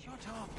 Shut up!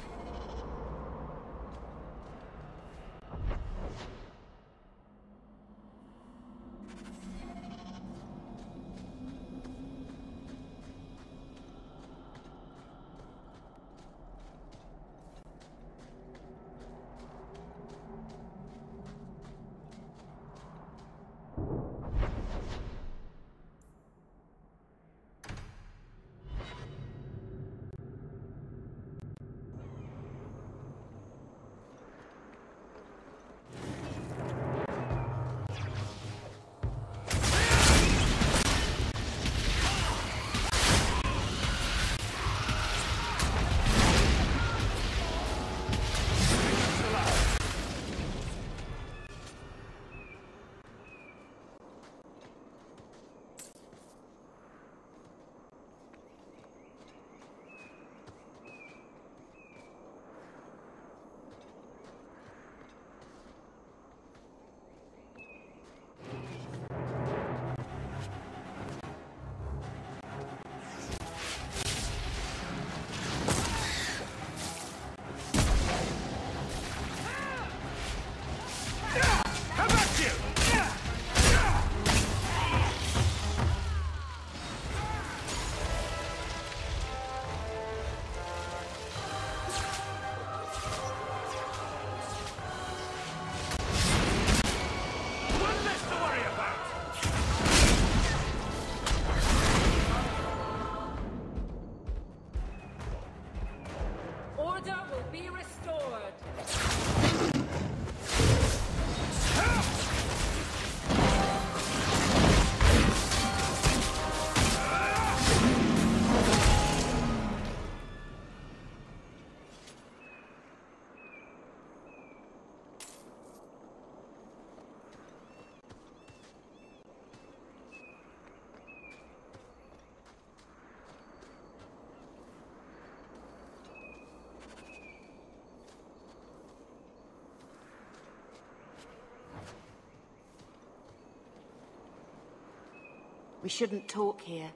We shouldn't talk here.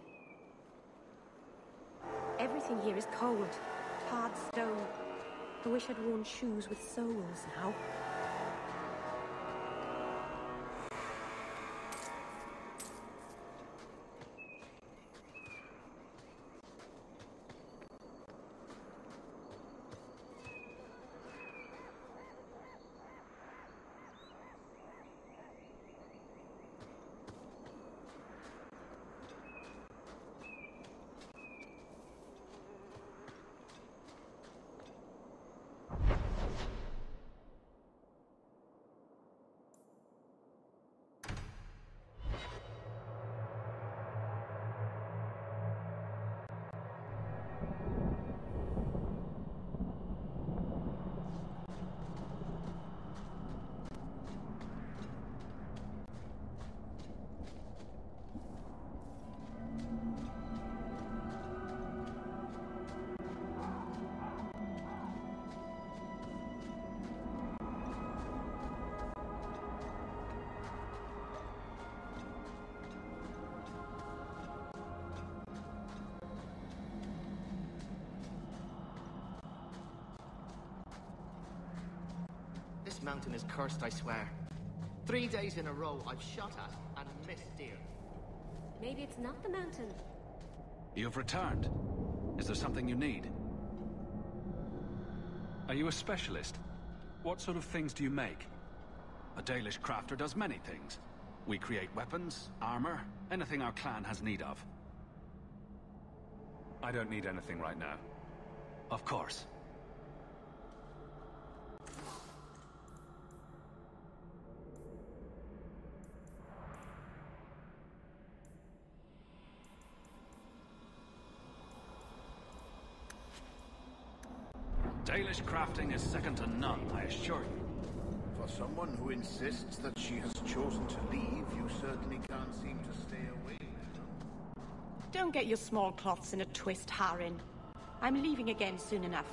Everything here is cold. Hard stone. I wish I'd worn shoes with soles now. This mountain is cursed, I swear. 3 days in a row I've shot at and missed deer. Maybe it's not the mountain. You've returned. Is there something you need? Are you a specialist? What sort of things do you make? A Dalish crafter does many things. We create weapons, armor, anything our clan has need of. I don't need anything right now. Of course. Dalish crafting is second to none, I assure you. For someone who insists that she has chosen to leave, you certainly can't seem to stay away. Don't get your small cloths in a twist, Harin. I'm leaving again soon enough.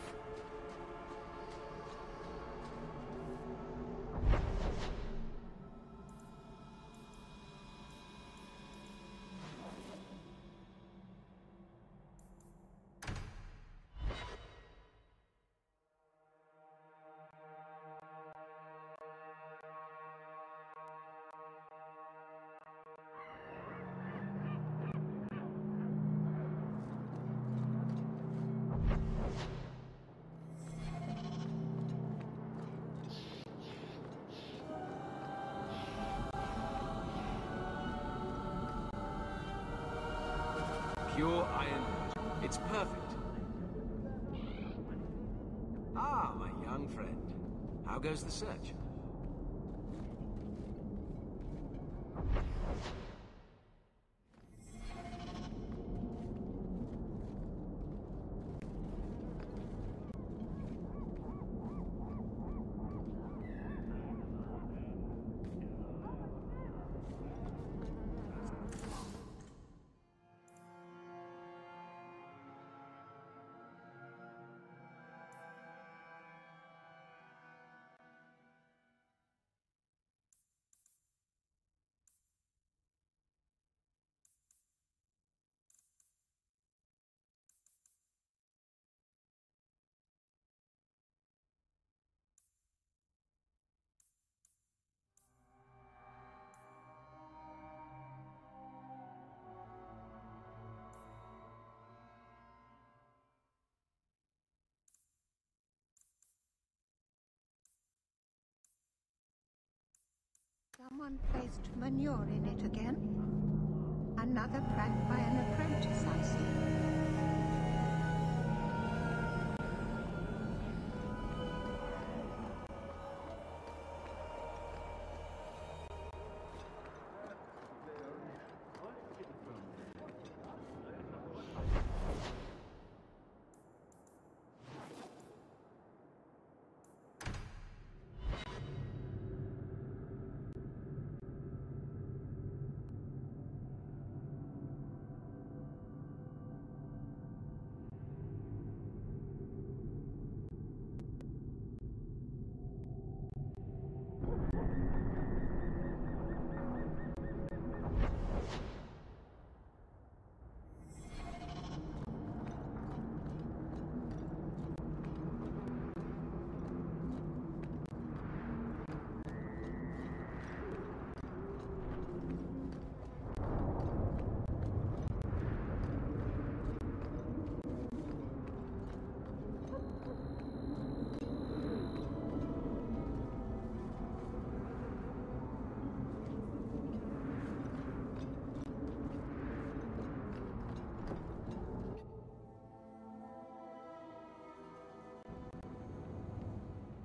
Pure iron. It's perfect. Ah, my young friend. How goes the search? Someone placed manure in it again. Another prank by an apprentice, I see.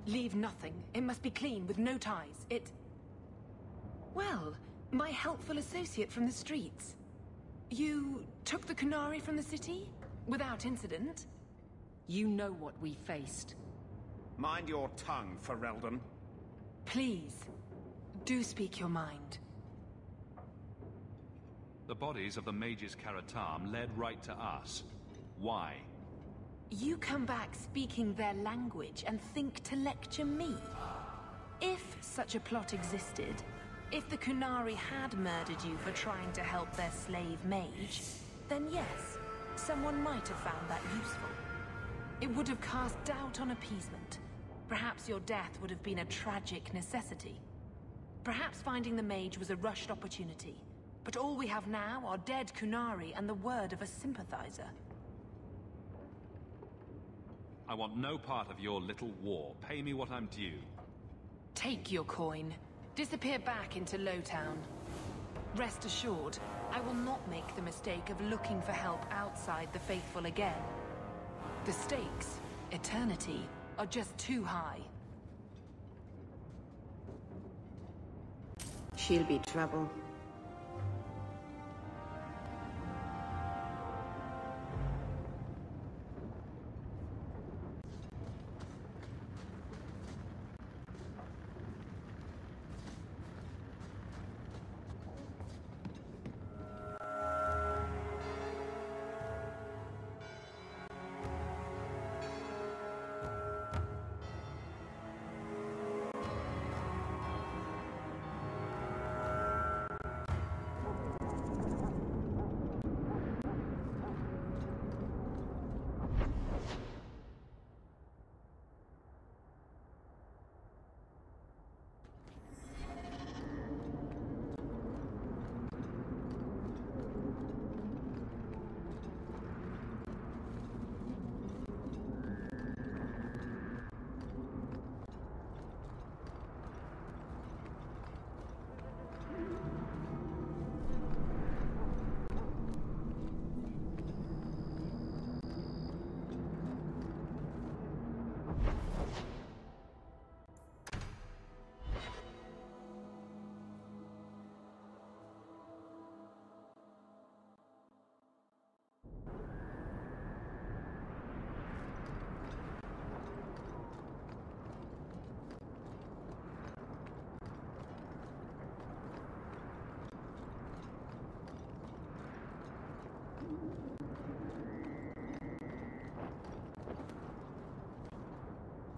Leave nothing. It must be clean, with no ties. Well, my helpful associate from the streets. You took the Qunari from the city? Without incident? You know what we faced. Mind your tongue, Ferelden. Please, do speak your mind. The bodies of the mages Karatam led right to us. Why? You come back speaking their language and think to lecture me? If such a plot existed, if the Qunari had murdered you for trying to help their slave mage, then yes, someone might have found that useful. It would have cast doubt on appeasement. Perhaps your death would have been a tragic necessity. Perhaps finding the mage was a rushed opportunity. But all we have now are dead Qunari and the word of a sympathizer. I want no part of your little war. Pay me what I'm due. Take your coin. Disappear back into Lowtown. Rest assured, I will not make the mistake of looking for help outside the Faithful again. The stakes, eternity, are just too high. She'll be trouble.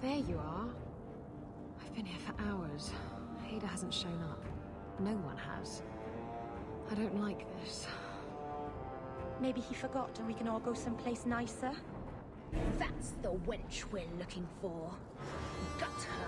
There you are. I've been here for hours. Hader hasn't shown up. No one has. I don't like this. Maybe he forgot and we can all go someplace nicer? That's the wench we're looking for. Got her.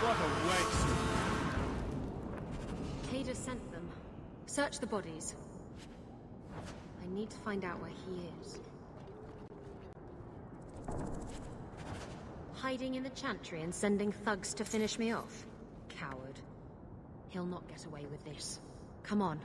What a waste! Hader sent them. Search the bodies. I need to find out where he is. Hiding in the chantry and sending thugs to finish me off? Coward. He'll not get away with this. Come on.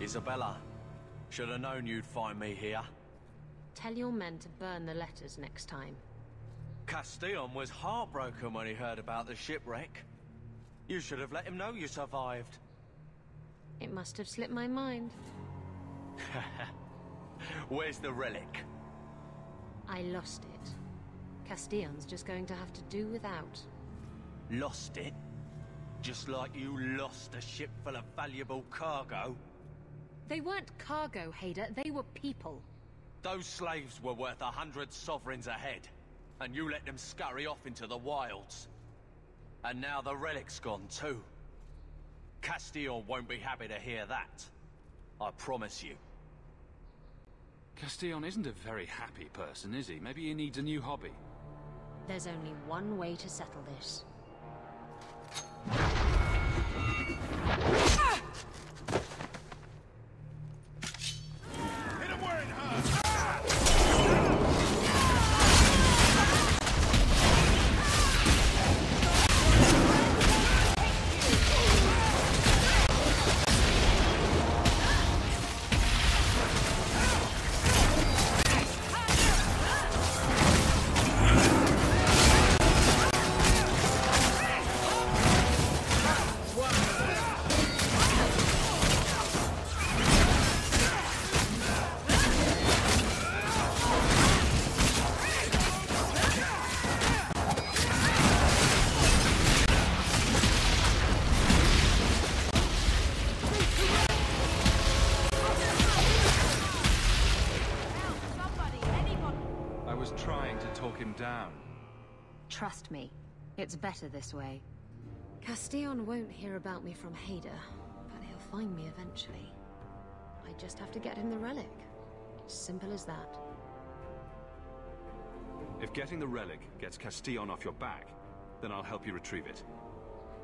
Isabella, should have known you'd find me here. Tell your men to burn the letters next time. Castillon was heartbroken when he heard about the shipwreck. You should have let him know you survived. It must have slipped my mind. Where's the relic? I lost it. Castillon's just going to have to do without. Lost it? Just like you lost a ship full of valuable cargo? They weren't cargo, Hader. They were people. Those slaves were worth 100 sovereigns a head, and you let them scurry off into the wilds. And now the relic's gone too. Castillon won't be happy to hear that. I promise you. Castillon isn't a very happy person, is he? Maybe he needs a new hobby. There's only one way to settle this. Hit him where it hurts! Down. Trust me, it's better this way. Castillon won't hear about me from Hader, but he'll find me eventually. I just have to get him the relic. It's simple as that. If getting the relic gets Castillon off your back, then I'll help you retrieve it.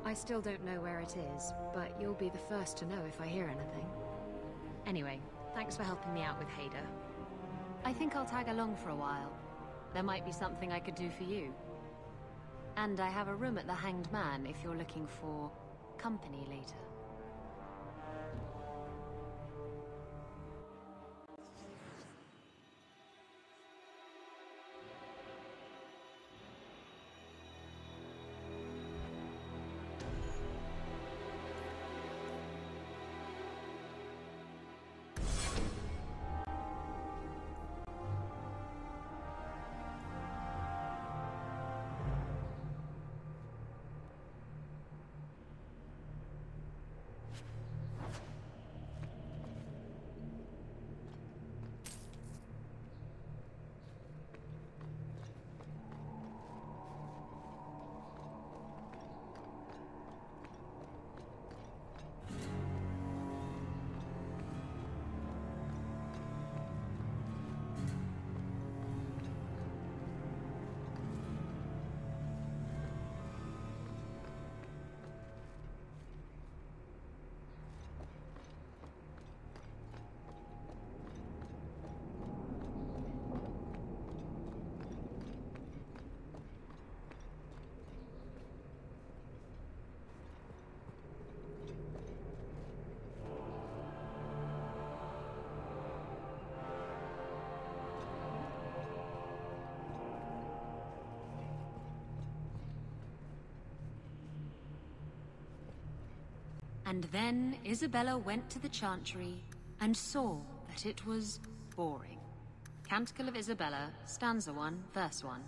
I still don't know where it is, but you'll be the first to know if I hear anything. Anyway, thanks for helping me out with Hader. I think I'll tag along for a while. There might be something I could do for you. And I have a room at the Hanged Man if you're looking for company later. And then Isabella went to the Chantry and saw that it was boring. Canticle of Isabella, stanza 1, verse 1.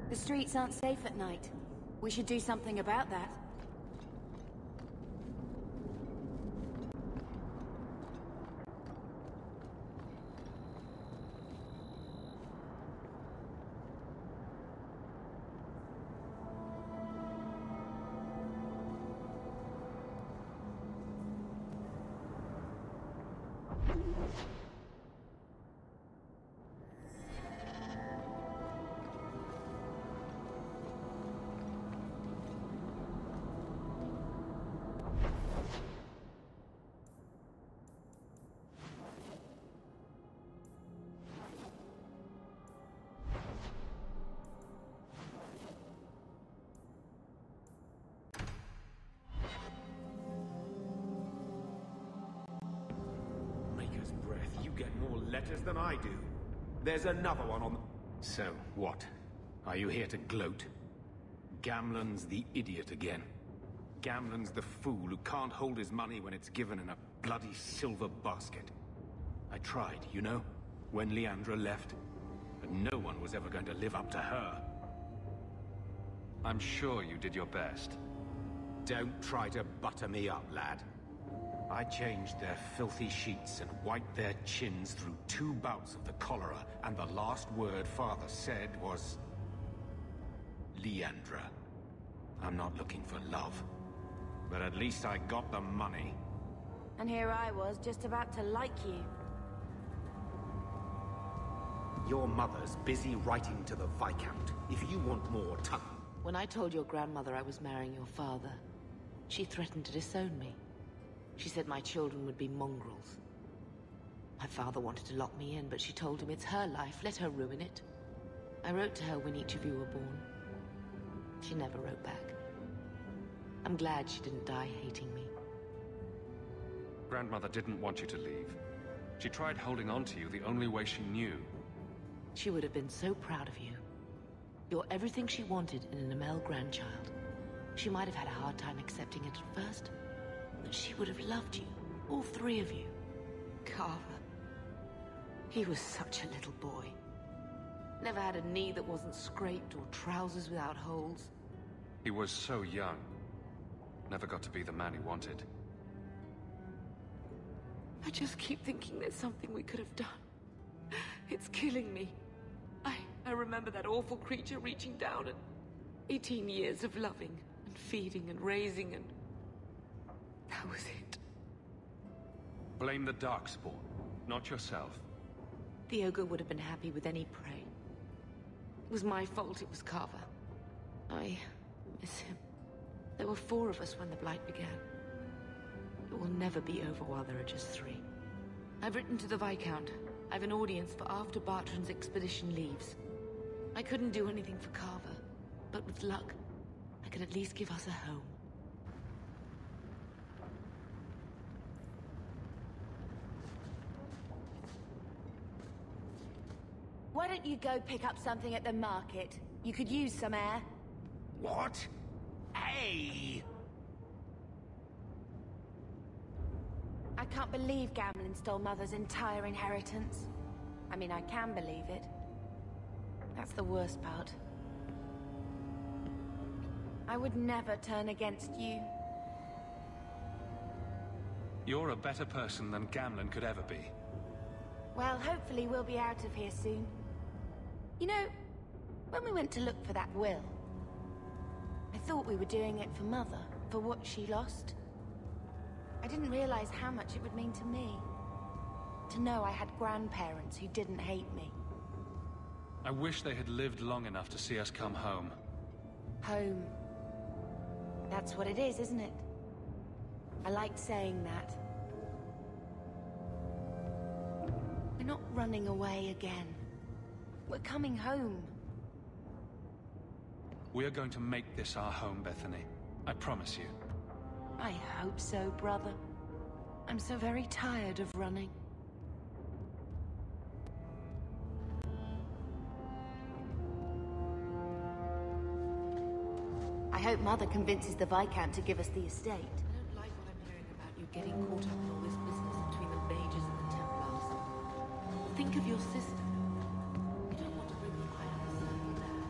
The streets aren't safe at night. We should do something about that. Letters than I do. There's another one on the... So, what? Are you here to gloat? Gamlen's the idiot again. Gamlen's the fool who can't hold his money when it's given in a bloody silver basket. I tried, you know, when Leandra left. But no one was ever going to live up to her. I'm sure you did your best. Don't try to butter me up, lad. I changed their filthy sheets and wiped their chins through 2 bouts of the cholera, and the last word Father said was... Leandra. I'm not looking for love. But at least I got the money. And here I was, just about to like you. Your mother's busy writing to the Viscount. If you want more time... When I told your grandmother I was marrying your father, she threatened to disown me. She said my children would be mongrels. My father wanted to lock me in, but she told him it's her life, let her ruin it. I wrote to her when each of you were born. She never wrote back. I'm glad she didn't die hating me. Grandmother didn't want you to leave. She tried holding on to you the only way she knew. She would have been so proud of you. You're everything she wanted in an Amel grandchild. She might have had a hard time accepting it at first, but she would have loved you, all three of you. Carver. He was such a little boy. Never had a knee that wasn't scraped or trousers without holes. He was so young. Never got to be the man he wanted. I just keep thinking there's something we could have done. It's killing me. I remember that awful creature reaching down and 18 years of loving and feeding and raising and... that was it. Blame the Darkspawn, not yourself. The ogre would have been happy with any prey. It was my fault it was Carver. I miss him. There were 4 of us when the Blight began. It will never be over while there are just 3. I've written to the Viscount. I've an audience for after Bartrand's expedition leaves. I couldn't do anything for Carver, but with luck, I could at least give us a home. Why don't you go pick up something at the market? You could use some air. What? Hey! I can't believe Gamlen stole Mother's entire inheritance. I mean, I can believe it. That's the worst part. I would never turn against you. You're a better person than Gamlen could ever be. Well, hopefully we'll be out of here soon. You know, when we went to look for that will, I thought we were doing it for Mother, for what she lost. I didn't realize how much it would mean to me. To know I had grandparents who didn't hate me. I wish they had lived long enough to see us come home. Home. That's what it is, isn't it? I like saying that. We're not running away again. We're coming home. We're going to make this our home, Bethany. I promise you. I hope so, brother. I'm so very tired of running. I hope Mother convinces the Viscount to give us the estate. I don't like what I'm hearing about you getting caught up in all this business between the Mages and the Templars. Think of your sister. You don't want to bring the eye of the circle down.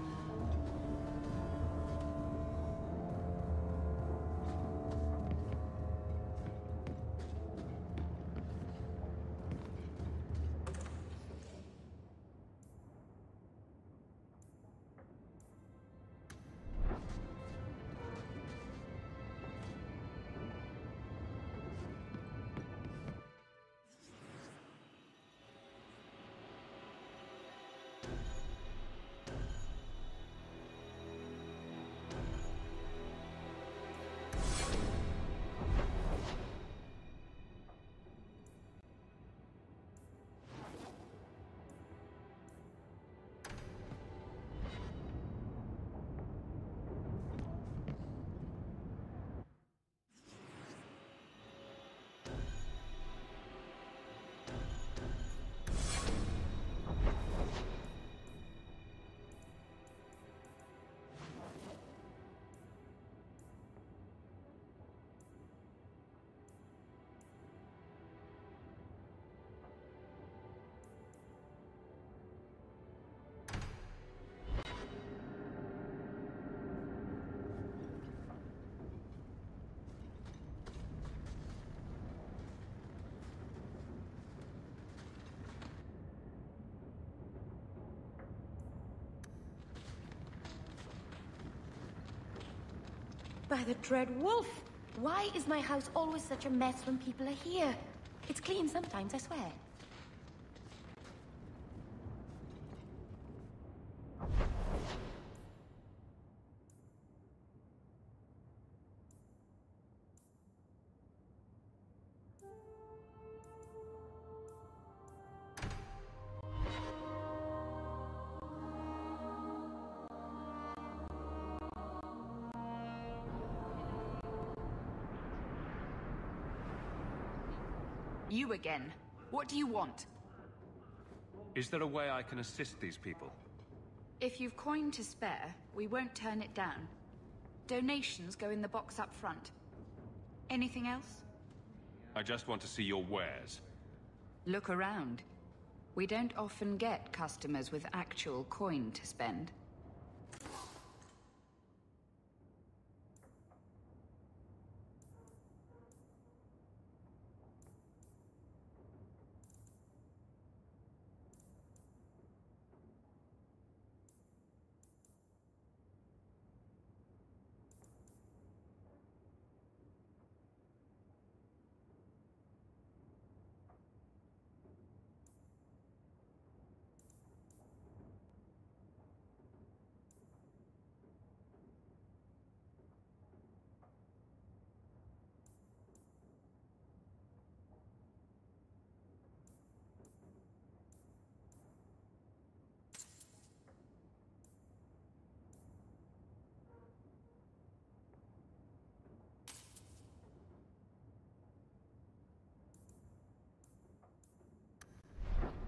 By the dread wolf! Why is my house always such a mess when people are here? It's clean sometimes, I swear. You again. What do you want? Is there a way I can assist these people? If you've coin to spare, we won't turn it down. Donations go in the box up front. Anything else? I just want to see your wares. Look around. We don't often get customers with actual coin to spend.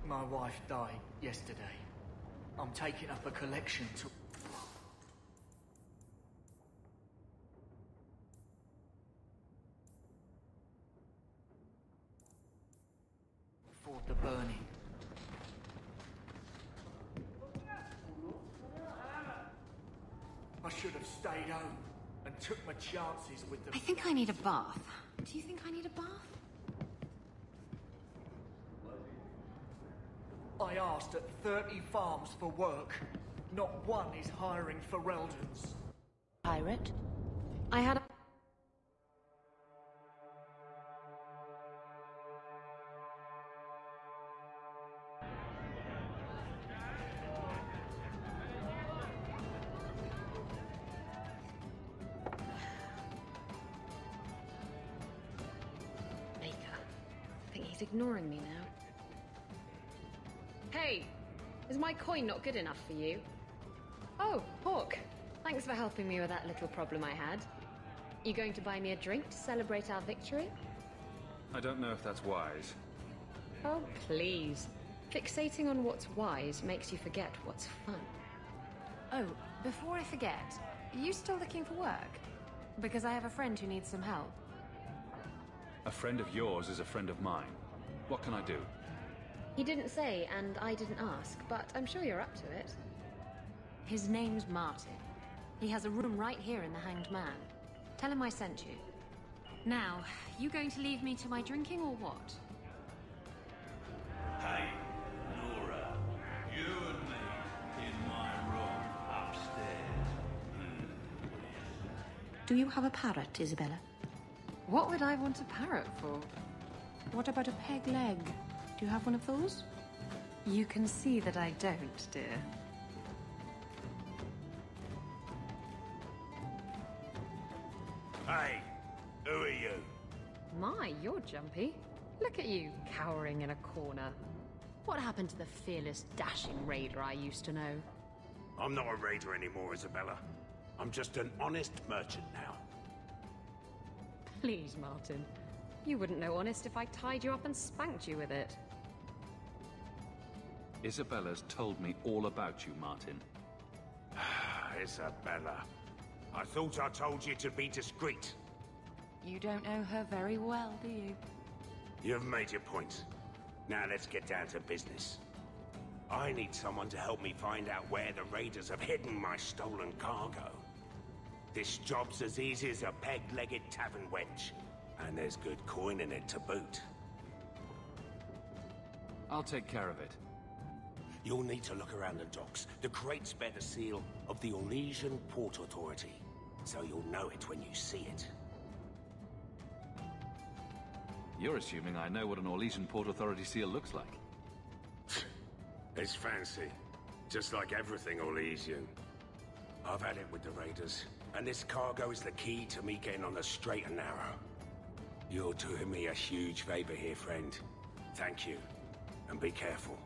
My wife died yesterday. I'm taking up a collection to... for the burning. I should have stayed home and took my chances with the... I think I need a bath. Do you think I need a bath? I asked at 30 farms for work. Not one is hiring for Reldans. Pirate? I had a... Baker. I think he's ignoring me now. Hey, is my coin not good enough for you? Oh, Hawk. Thanks for helping me with that little problem I had. You going to buy me a drink to celebrate our victory? I don't know if that's wise. Oh, please. Fixating on what's wise makes you forget what's fun. Oh, before I forget, are you still looking for work? Because I have a friend who needs some help. A friend of yours is a friend of mine. What can I do? He didn't say, and I didn't ask, but I'm sure you're up to it. His name's Martin. He has a room right here in the Hanged Man. Tell him I sent you. Now, you going to leave me to my drinking or what? Hey, Nora, you and me in my room upstairs. Do you have a parrot, Isabella? What would I want a parrot for? What about a peg leg? Do you have one of those? You can see that I don't, dear. Hey, who are you? My, you're jumpy. Look at you, cowering in a corner. What happened to the fearless, dashing raider I used to know? I'm not a raider anymore, Isabella. I'm just an honest merchant now. Please, Martin. You wouldn't know honest if I tied you up and spanked you with it. Isabella's told me all about you, Martin. Isabella. I thought I told you to be discreet. You don't know her very well, do you? You've made your point. Now let's get down to business. I need someone to help me find out where the raiders have hidden my stolen cargo. This job's as easy as a peg-legged tavern wench. And there's good coin in it to boot. I'll take care of it. You'll need to look around the docks. The crates bear the seal of the Orlesian Port Authority, so you'll know it when you see it. You're assuming I know what an Orlesian Port Authority seal looks like. It's fancy. Just like everything Orlesian. I've had it with the Raiders, and this cargo is the key to me getting on the straight and narrow. You're doing me a huge favor here, friend. Thank you, and be careful.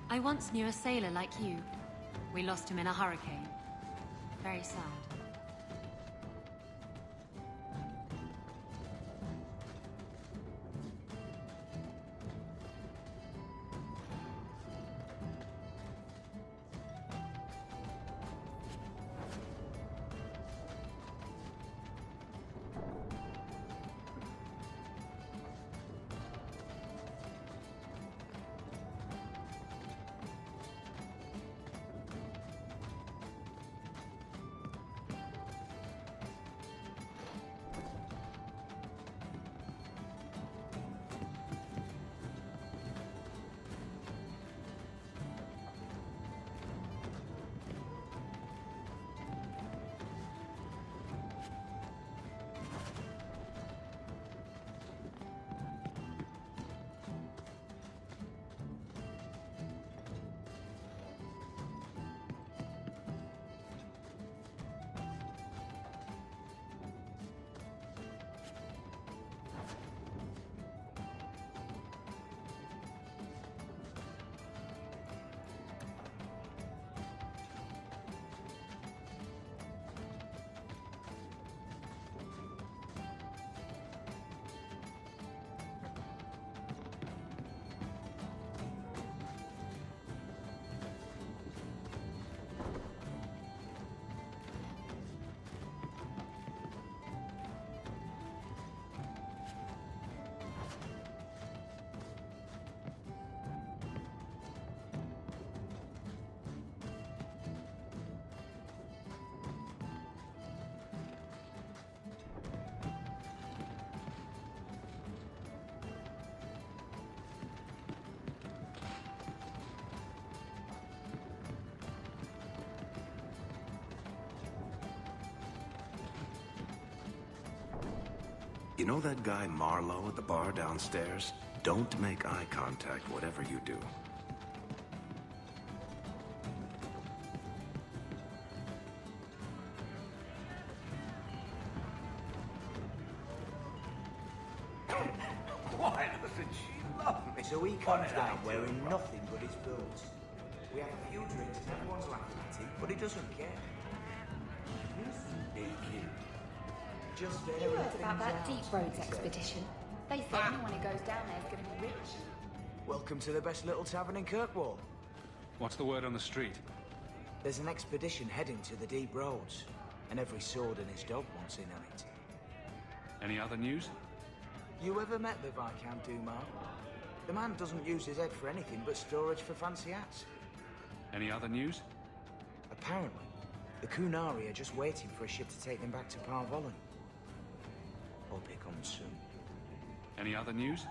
I once knew a sailor like you. We lost him in a hurricane. Very sad. You know that guy Marlowe at the bar downstairs? Don't make eye contact, whatever you do. Why doesn't she love me? So he comes down wearing nothing but his boots. We have a few drinks and everyone's laughing at him, but he doesn't care. Just You heard about that Deep Roads expedition? They say anyone who goes down there is going to be rich. Welcome to the best little tavern in Kirkwall. What's the word on the street? There's an expedition heading to the Deep Roads, and every sword and his dog wants in on it. Any other news? You ever met the Viscount Dumas? The man doesn't use his head for anything but storage for fancy hats. Any other news? Apparently, the Kunari are just waiting for a ship to take them back to Parvollen. Hope it comes soon. Any other news?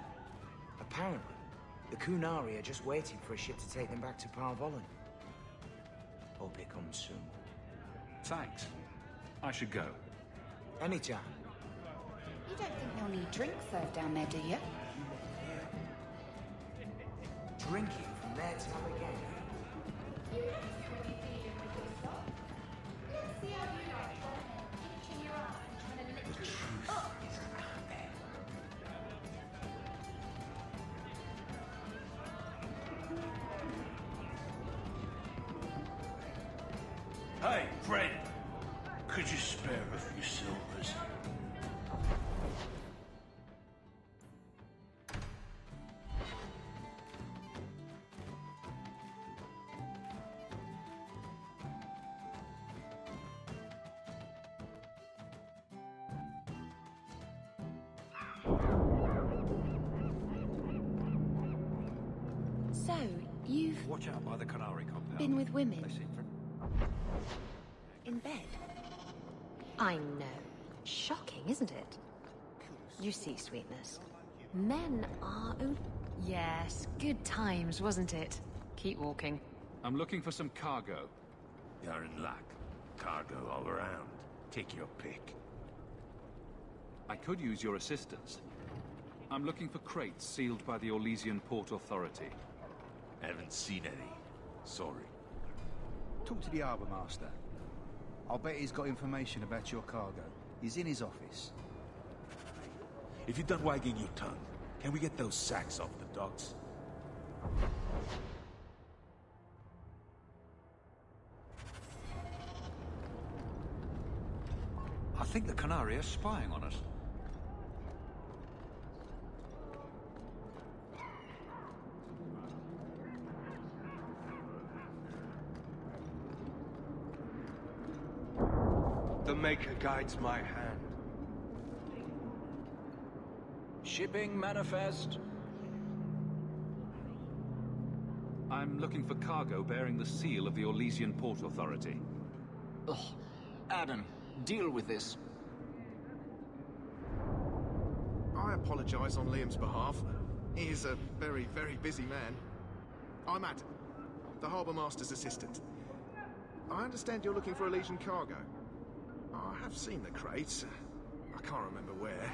Apparently, the Kunari are just waiting for a ship to take them back to Parvollen. Hope it comes soon. Thanks. I should go. Anytime. You don't think they'll need drinks served down there, do you? Drinking from their tap again. Hey, friend. Could you spare a few silvers? So, you've Watch out by the Canary compound. been with women They seem in bed? I know. Shocking, isn't it? You see, Sweetness. Men are... Yes, good times, wasn't it? Keep walking. I'm looking for some cargo. You're in luck. Cargo all around. Take your pick. I could use your assistance. I'm looking for crates sealed by the Orlesian Port Authority. Haven't seen any. Sorry. Talk to the Harbour Master. I'll bet he's got information about your cargo. He's in his office. If you're done wagging your tongue, can we get those sacks off the docks? I think the Canary are spying on us. The Maker guides my hand. Shipping manifest. I'm looking for cargo bearing the seal of the Orlesian Port Authority. Ugh. Adam, deal with this. I apologize on Liam's behalf. He is a very, very busy man. I'm Adam, the Harbour Master's assistant. I understand you're looking for Orlesian cargo. I have seen the crates. I can't remember where.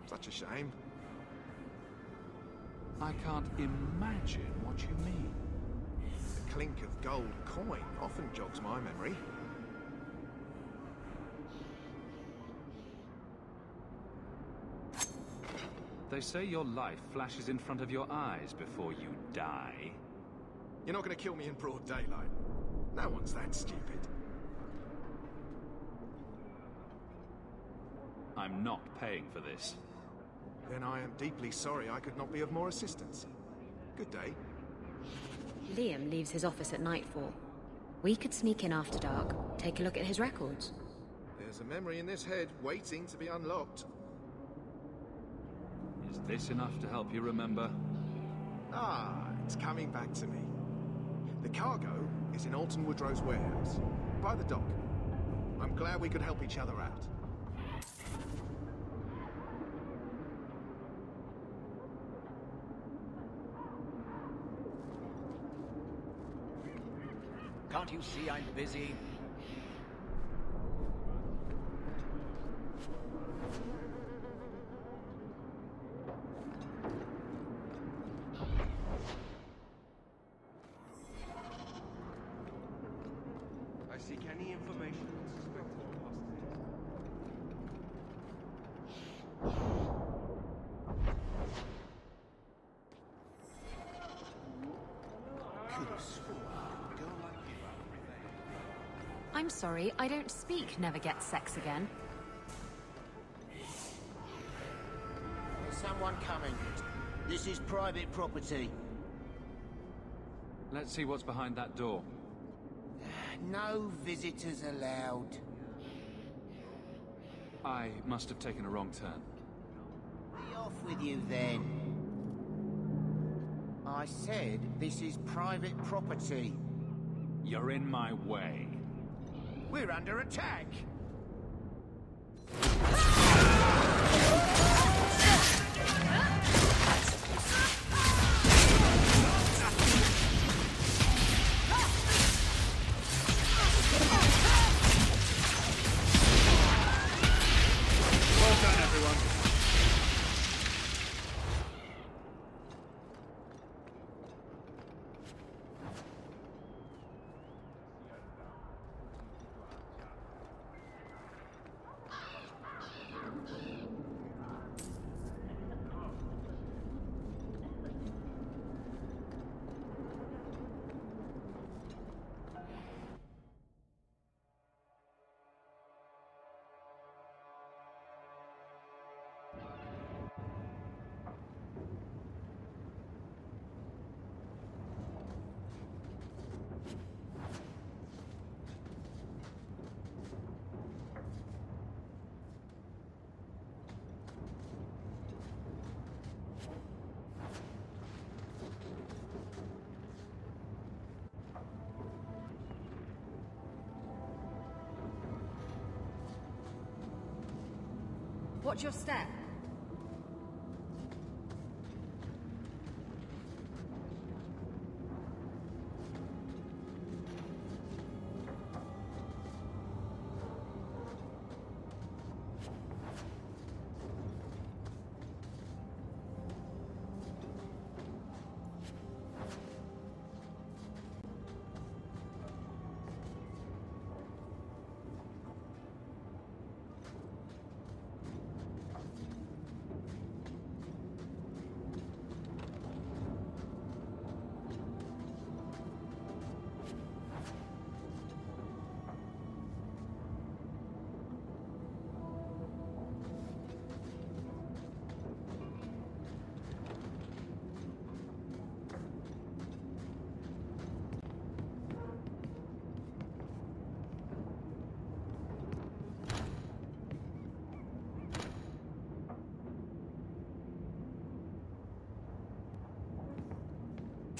Such a shame. I can't imagine what you mean. The clink of gold coin often jogs my memory. They say your life flashes in front of your eyes before you die. You're not going to kill me in broad daylight. No one's that stupid. I'm not paying for this. Then I am deeply sorry I could not be of more assistance. Good day. Liam leaves his office at nightfall. We could sneak in after dark, take a look at his records. There's a memory in this head waiting to be unlocked. Is this enough to help you remember? Ah, it's coming back to me. The cargo is in Alton Woodrow's warehouse, by the dock. I'm glad we could help each other out. Can't you see I'm busy? I seek any information on suspected I'm sorry, I don't speak Never Get Sex Again. There's someone coming. This is private property. Let's see what's behind that door. No visitors allowed. I must have taken a wrong turn. Be off with you then. I said this is private property. You're in my way. We're under attack! Well done, everyone. Watch your step.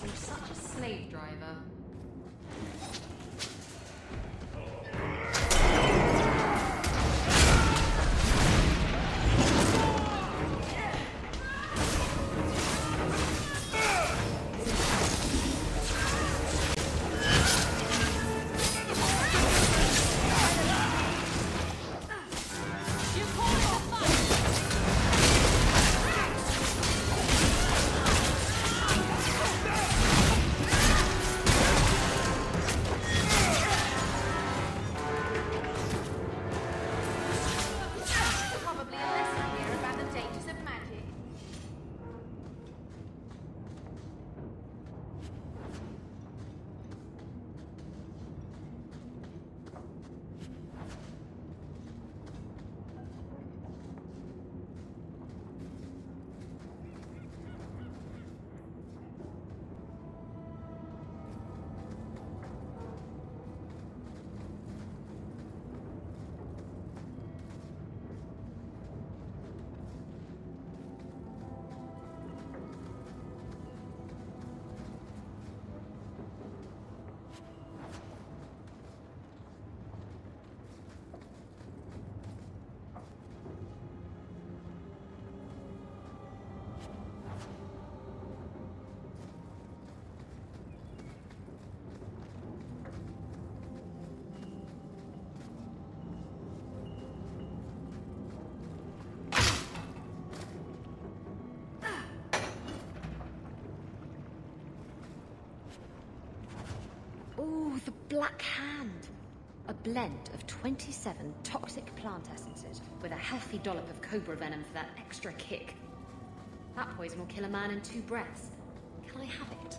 I'm such a slave driver. Ooh, the Black Hand. A blend of 27 toxic plant essences with a hefty dollop of cobra venom for that extra kick. That poison will kill a man in 2 breaths. Can I have it?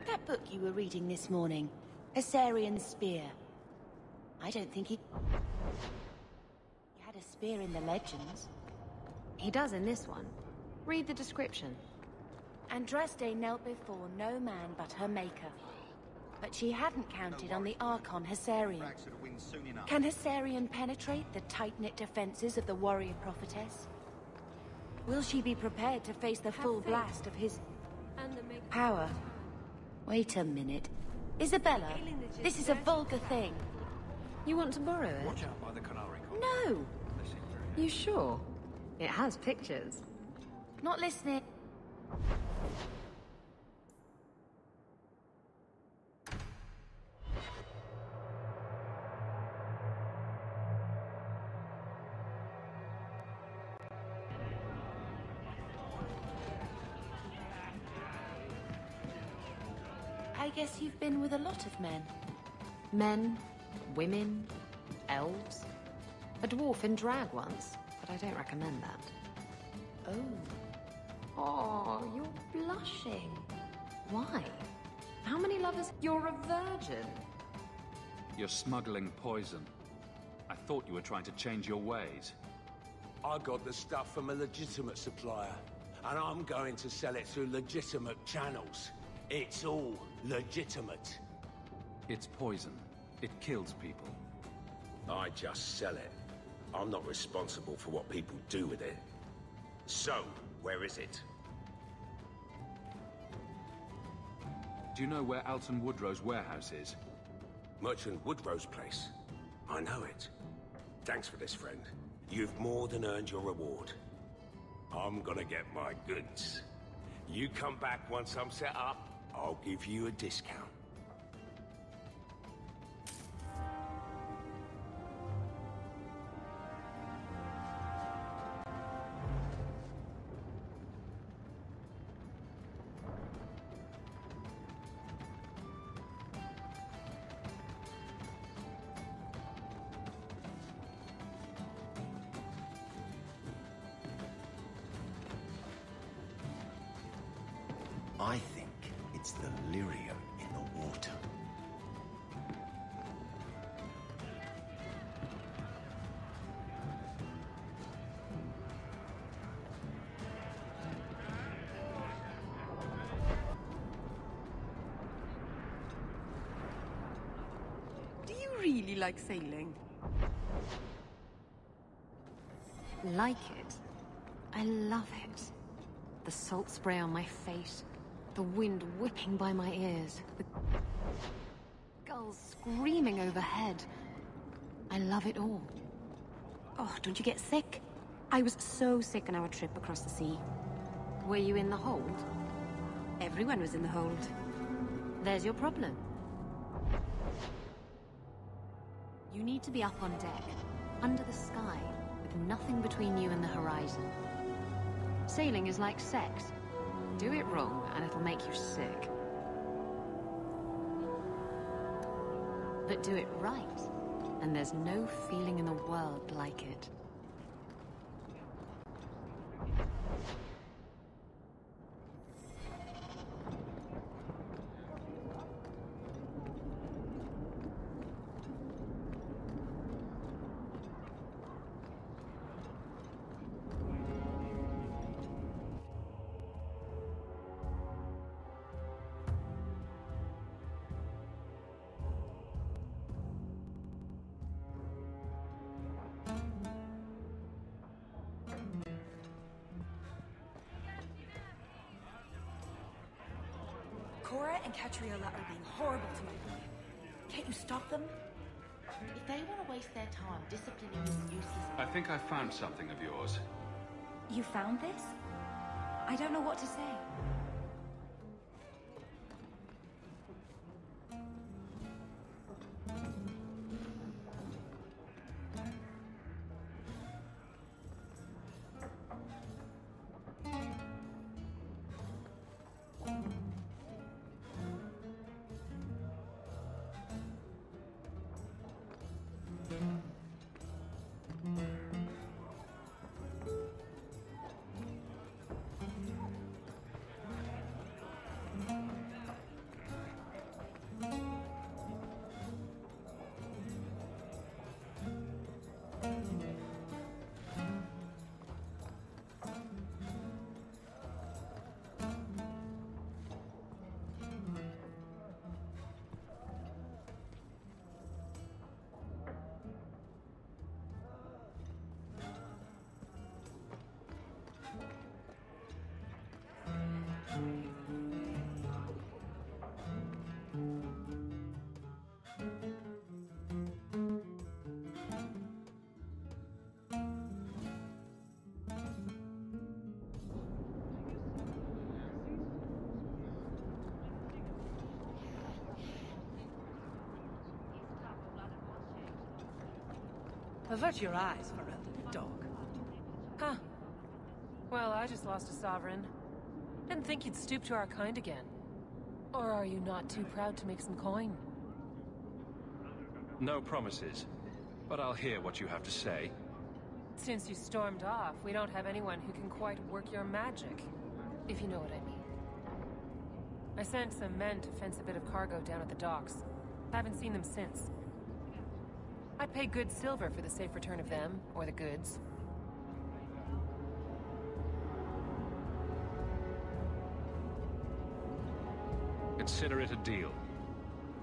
That book you were reading this morning, Hessarian Spear. I don't think he had a spear in the legends. He does in this one. Read the description. Andraste knelt before no man but her maker. But she hadn't counted on the Archon Hessarian. Can Hessarian penetrate the tight-knit defenses of the warrior prophetess? Will she be prepared to face the full blast of his power? Wait a minute. Isabella, this is a vulgar thing. You want to borrow it? Watch out by the Canary Call. No! You sure? It has pictures. Not listening. I guess you've been with a lot of men. Men, women, elves. A dwarf in drag once, but I don't recommend that. Oh. Oh, you're blushing. Why? How many lovers? You're a virgin. You're smuggling poison. I thought you were trying to change your ways. I got the stuff from a legitimate supplier, and I'm going to sell it through legitimate channels. It's all legitimate. It's poison. It kills people. I just sell it. I'm not responsible for what people do with it. So, where is it? Do you know where Alton Woodrow's warehouse is? Merchant Woodrow's place. I know it. Thanks for this, friend. You've more than earned your reward. I'm gonna get my goods. You come back once I'm set up, I'll give you a discount. I think it's the lyrium in the water. Do you really like sailing? Like it? I love it. The salt spray on my face. The wind whipping by my ears. The gulls screaming overhead. I love it all. Oh, don't you get sick? I was so sick on our trip across the sea. Were you in the hold? Everyone was in the hold. There's your problem. You need to be up on deck, under the sky, with nothing between you and the horizon. Sailing is like sex. Do it wrong, and it'll make you sick. But do it right, and there's no feeling in the world like it. Cora and Catriola are being horrible to my boy. Can't you stop them? If they want to waste their time disciplining you useless... I think I found something of yours. You found this? I don't know what to say. Avert your eyes, Varel, dog. Huh. Well, I just lost a sovereign. Didn't think you'd stoop to our kind again. Or are you not too proud to make some coin? No promises. but I'll hear what you have to say. Since you stormed off, we don't have anyone who can quite work your magic, if you know what I mean. I sent some men to fence a bit of cargo down at the docks. Haven't seen them since. I'd pay good silver for the safe return of them, or the goods. Consider it a deal.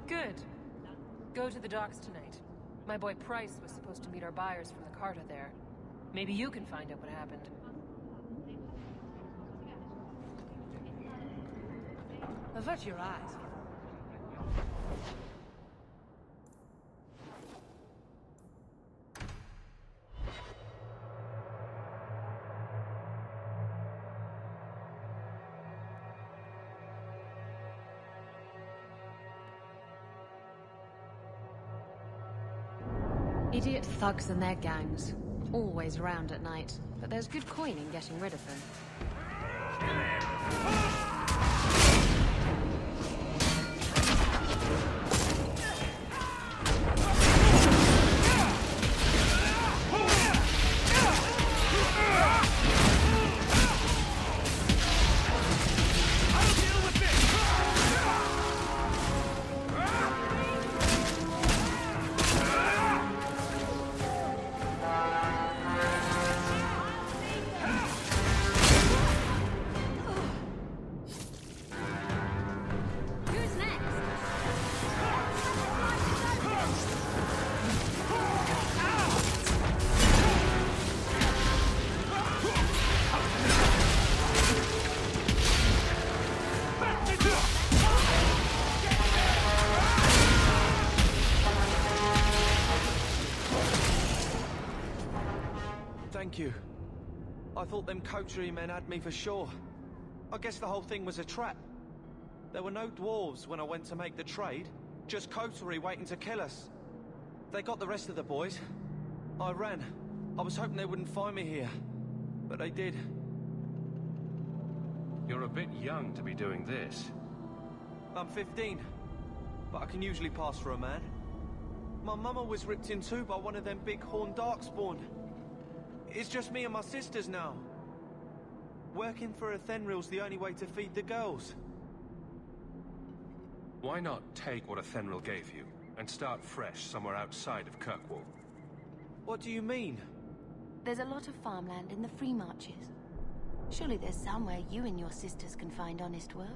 Good. Go to the docks tonight. My boy Price was supposed to meet our buyers from the Carta there. Maybe you can find out what happened. Avert your eyes. Idiot thugs and their gangs. Always around at night, but there's good coin in getting rid of them. Thank you. I thought them coterie men had me for sure. I guess the whole thing was a trap. There were no dwarves when I went to make the trade, just coterie waiting to kill us. They got the rest of the boys. I ran. I was hoping they wouldn't find me here, but they did. You're a bit young to be doing this. I'm 15, but I can usually pass for a man. My mama was ripped in two by one of them big horned darkspawn. It's just me and my sisters now. Working for a Thenril's the only way to feed the girls. Why not take what a Thenril gave you, and start fresh somewhere outside of Kirkwall? What do you mean? There's a lot of farmland in the Free Marches. Surely there's somewhere you and your sisters can find honest work.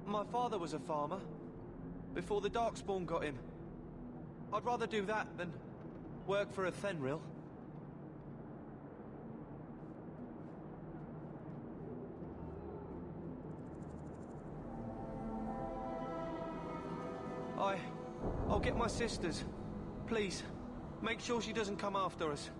My father was a farmer, before the Darkspawn got him. I'd rather do that than work for a Thenril. I'll get my sisters. Please, make sure she doesn't come after us.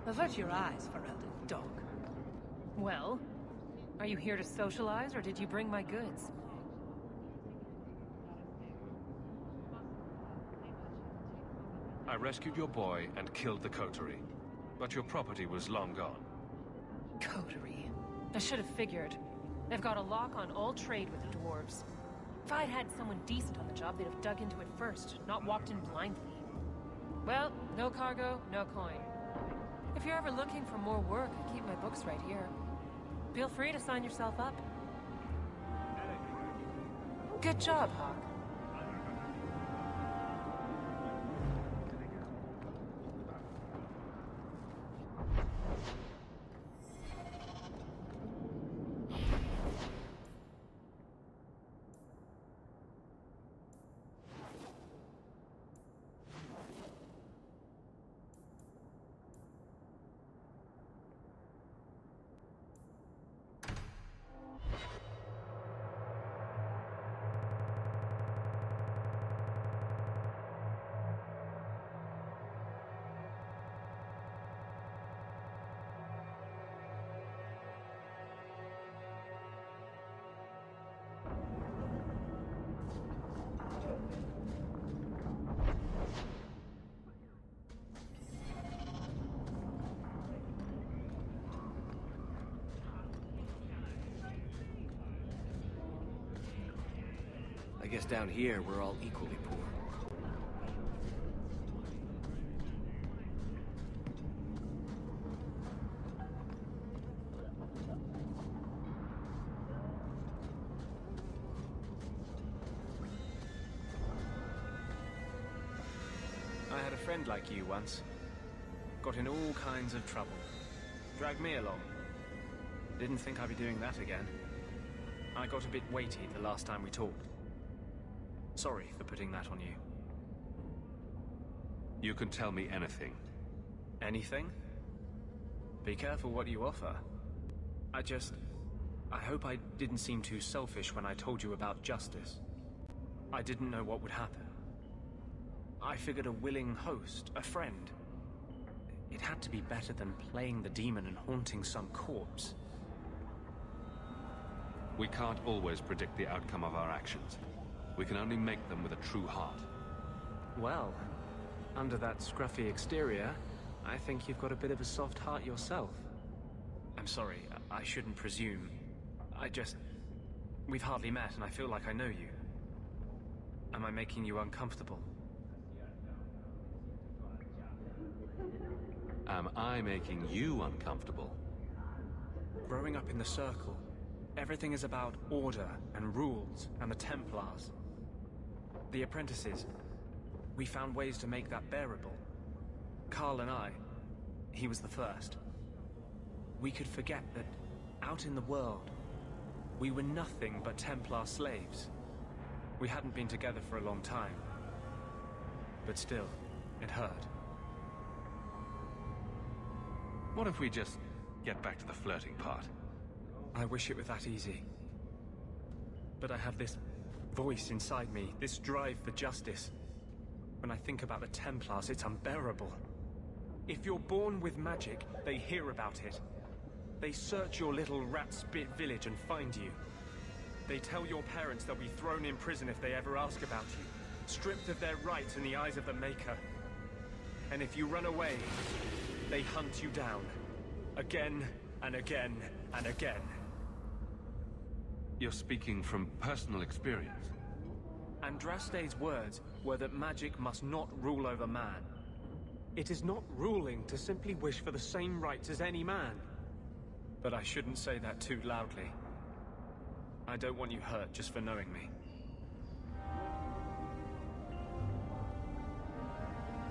Avert your eyes, Ferelden, dog. Well, are you here to socialize, or did you bring my goods? I rescued your boy and killed the coterie, but your property was long gone. Coterie. I should have figured. They've got a lock on all trade with the dwarves. If I'd had someone decent on the job, they'd have dug into it first, not walked in blindly. Well, no cargo, no coin. If you're ever looking for more work, I keep my books right here. Feel free to sign yourself up. Good job, Hawk. I guess down here, we're all equally poor. I had a friend like you once. Got in all kinds of trouble. Dragged me along. Didn't think I'd be doing that again. I got a bit weighty the last time we talked. Sorry for putting that on you. You can tell me anything. Anything? Be careful what you offer. I hope I didn't seem too selfish when I told you about justice. I didn't know what would happen. I figured a willing host, a friend. It had to be better than playing the demon and haunting some corpse. We can't always predict the outcome of our actions. We can only make them with a true heart. Well, under that scruffy exterior, I think you've got a bit of a soft heart yourself. I'm sorry, I shouldn't presume. We've hardly met and I feel like I know you. Am I making you uncomfortable? Am I making you uncomfortable? Growing up in the Circle, everything is about order and rules and the Templars. The apprentices, we found ways to make that bearable. Carl and I, he was the first. We could forget that out in the world, we were nothing but Templar slaves. We hadn't been together for a long time. But still, it hurt. What if we just get back to the flirting part? I wish it were that easy. But I have this voice inside me, this drive for justice. When I think about the Templars, it's unbearable. If you're born with magic, they hear about it. They search your little rat-spit village and find you. They tell your parents they'll be thrown in prison if they ever ask about you, stripped of their rights in the eyes of the Maker. And if you run away, they hunt you down. Again and again and again. You're speaking from personal experience. Andraste's words were that magic must not rule over man. It is not ruling to simply wish for the same rights as any man. But I shouldn't say that too loudly. I don't want you hurt just for knowing me.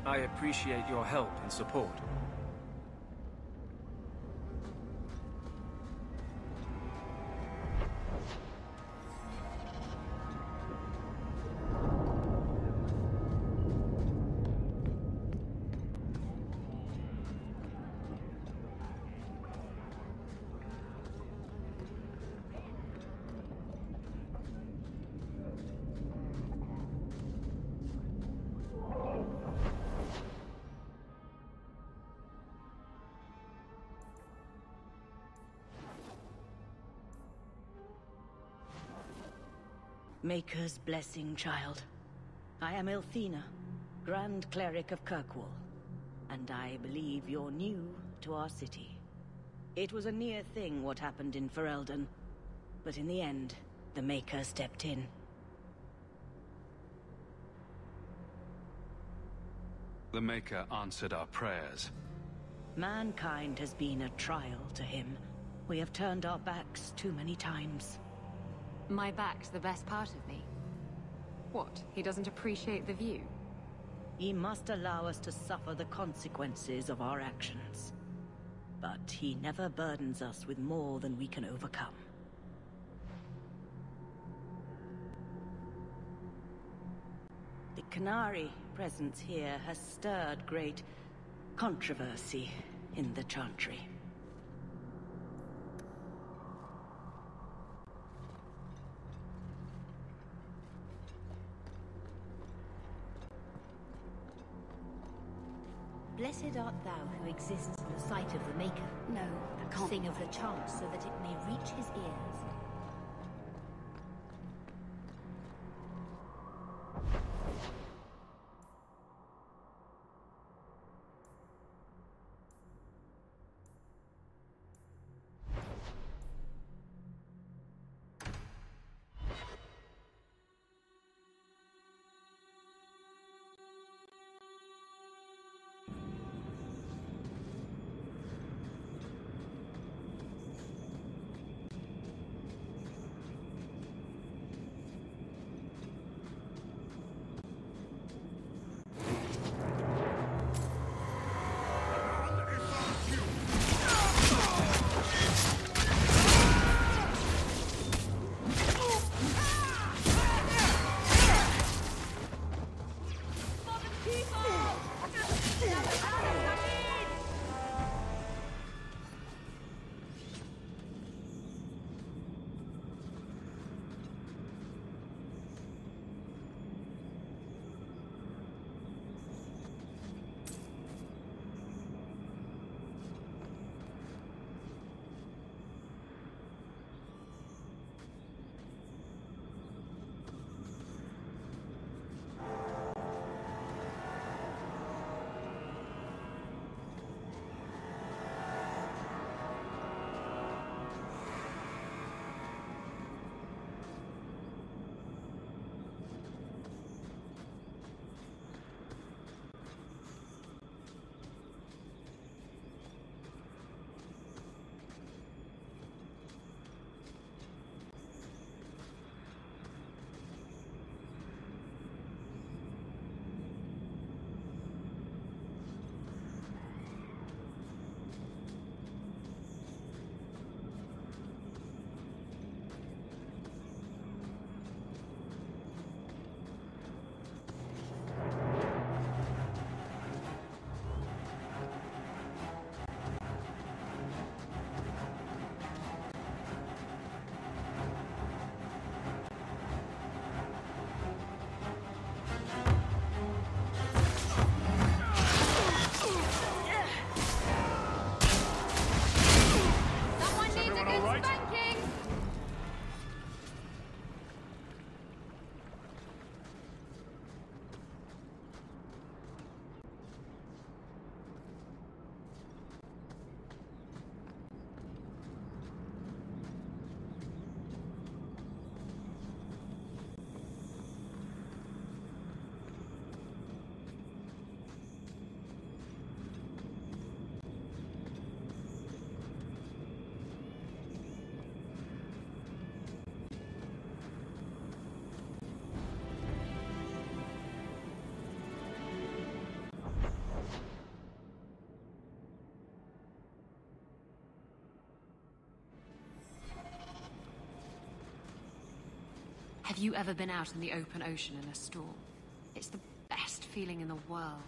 I appreciate your help and support. Maker's blessing, child. I am Elthina, Grand Cleric of Kirkwall, and I believe you're new to our city. It was a near thing what happened in Ferelden. But in the end, the Maker stepped in. The Maker answered our prayers. Mankind has been a trial to him. We have turned our backs too many times. My back's the best part of me. What? He doesn't appreciate the view? He must allow us to suffer the consequences of our actions. But he never burdens us with more than we can overcome. The Qunari presence here has stirred great controversy in the Chantry. Blessed art thou who exists in the sight of the Maker. No, that can't Sing be of the right. chant so that it may reach his ears. Have you ever been out in the open ocean in a storm? It's the best feeling in the world.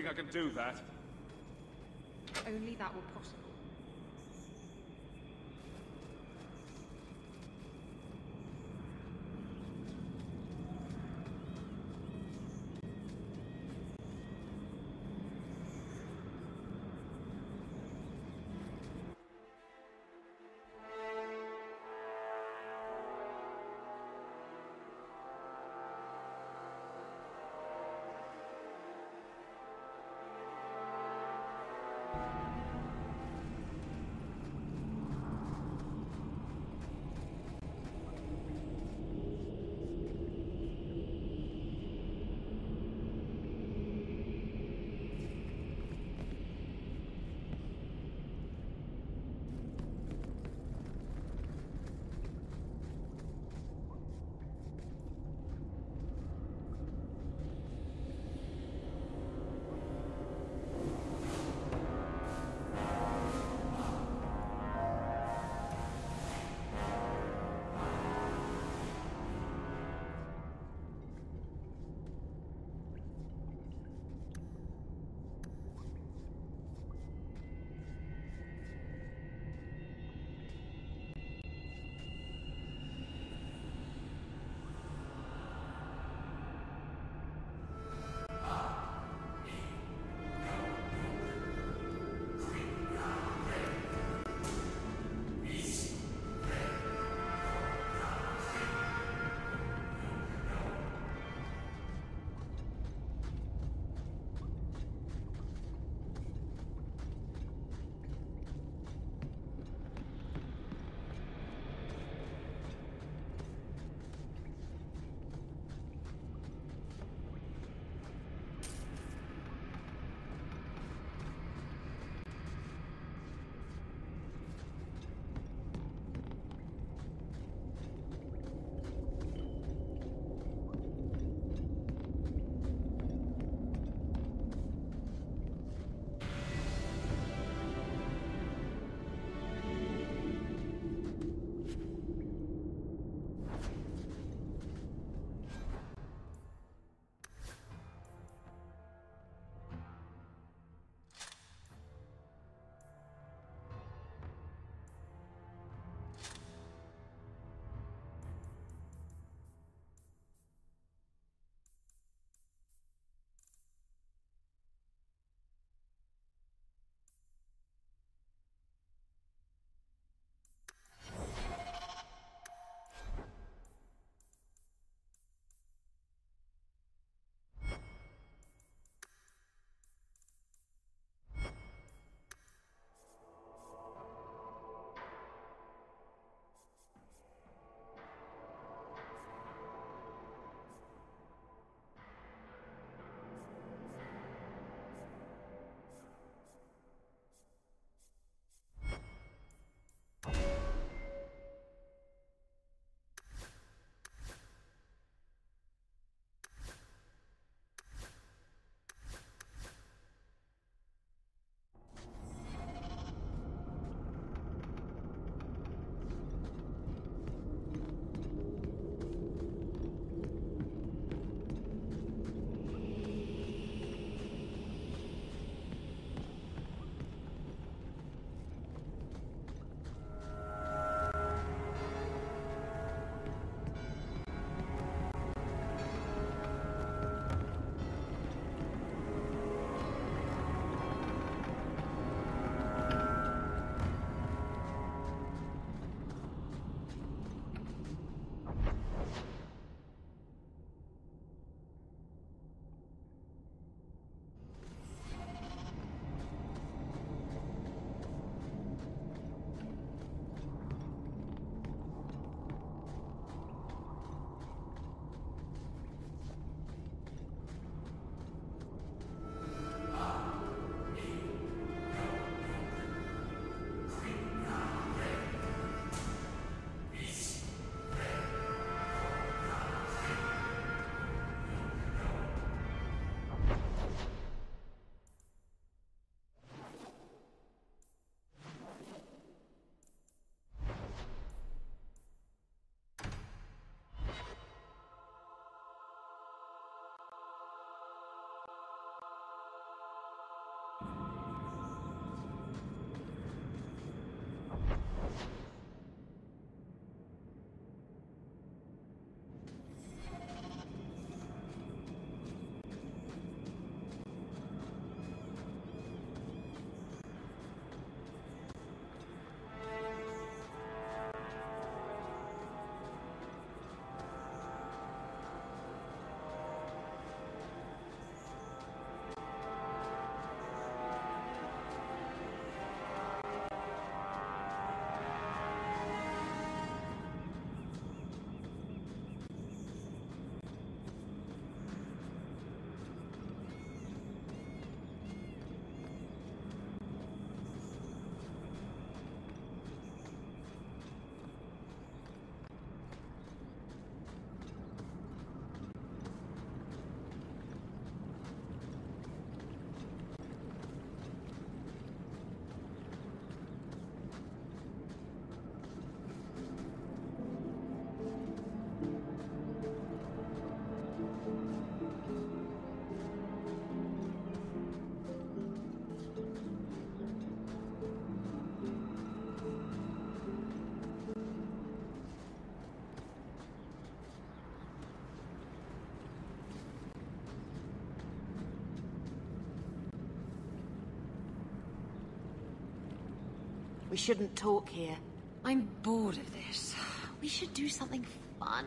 think I can do that? Only that were possible. We shouldn't talk here. I'm bored of this. We should do something fun.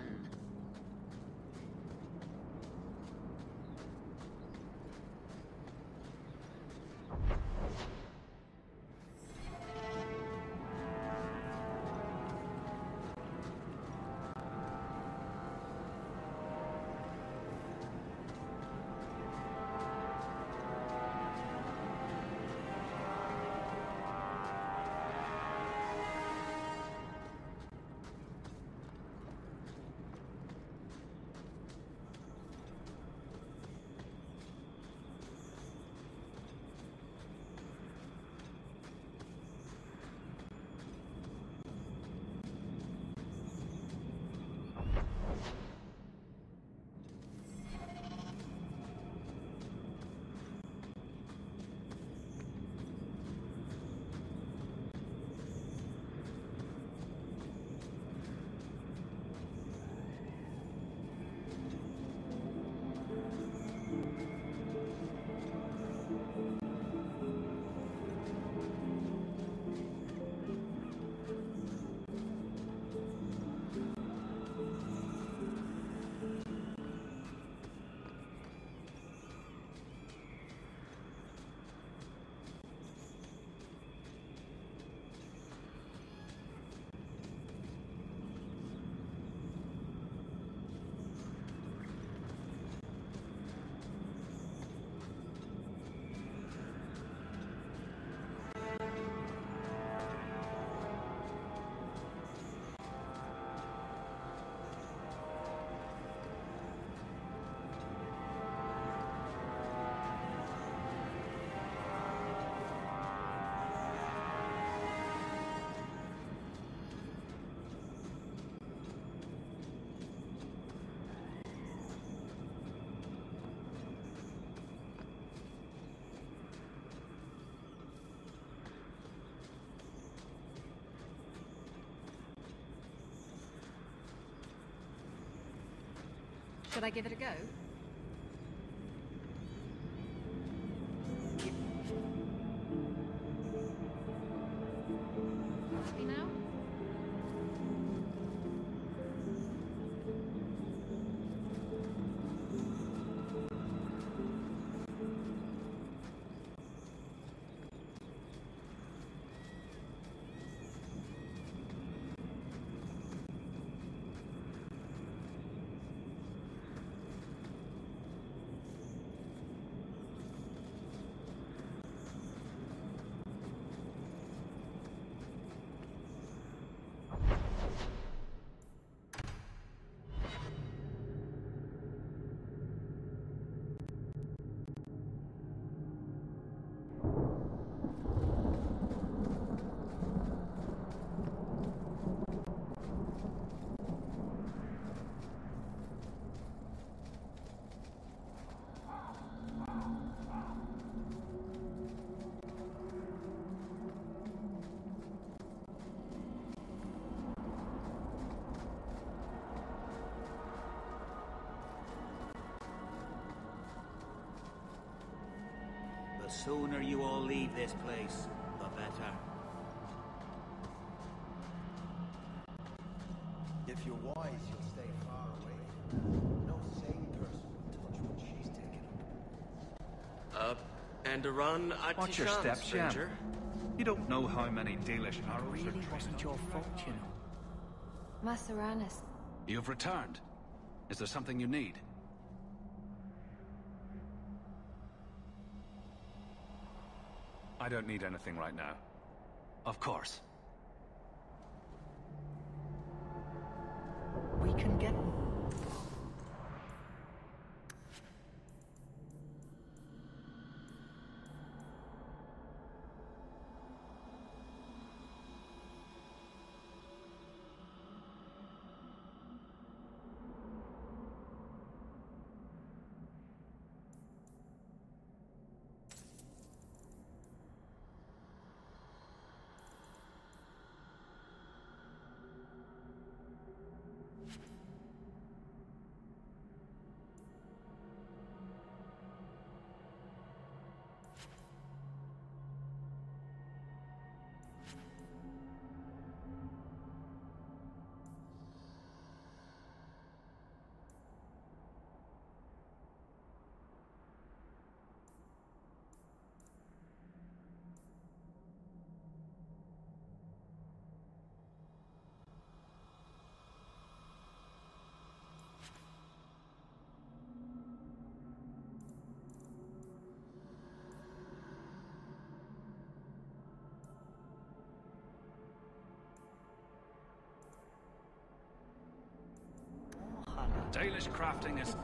Should I give it a go? Happy now? The sooner you all leave this place, the better. If you're wise, you'll stay far away. No sane person will touch what she's taken up. And a run at Watch your steps, stranger. You don't know how many Dalish arrows Really wasn't your fault, you know. Master Annis. You've returned. Is there something you need? I don't need anything right now. Of course. We can get them. Dalish crafting is...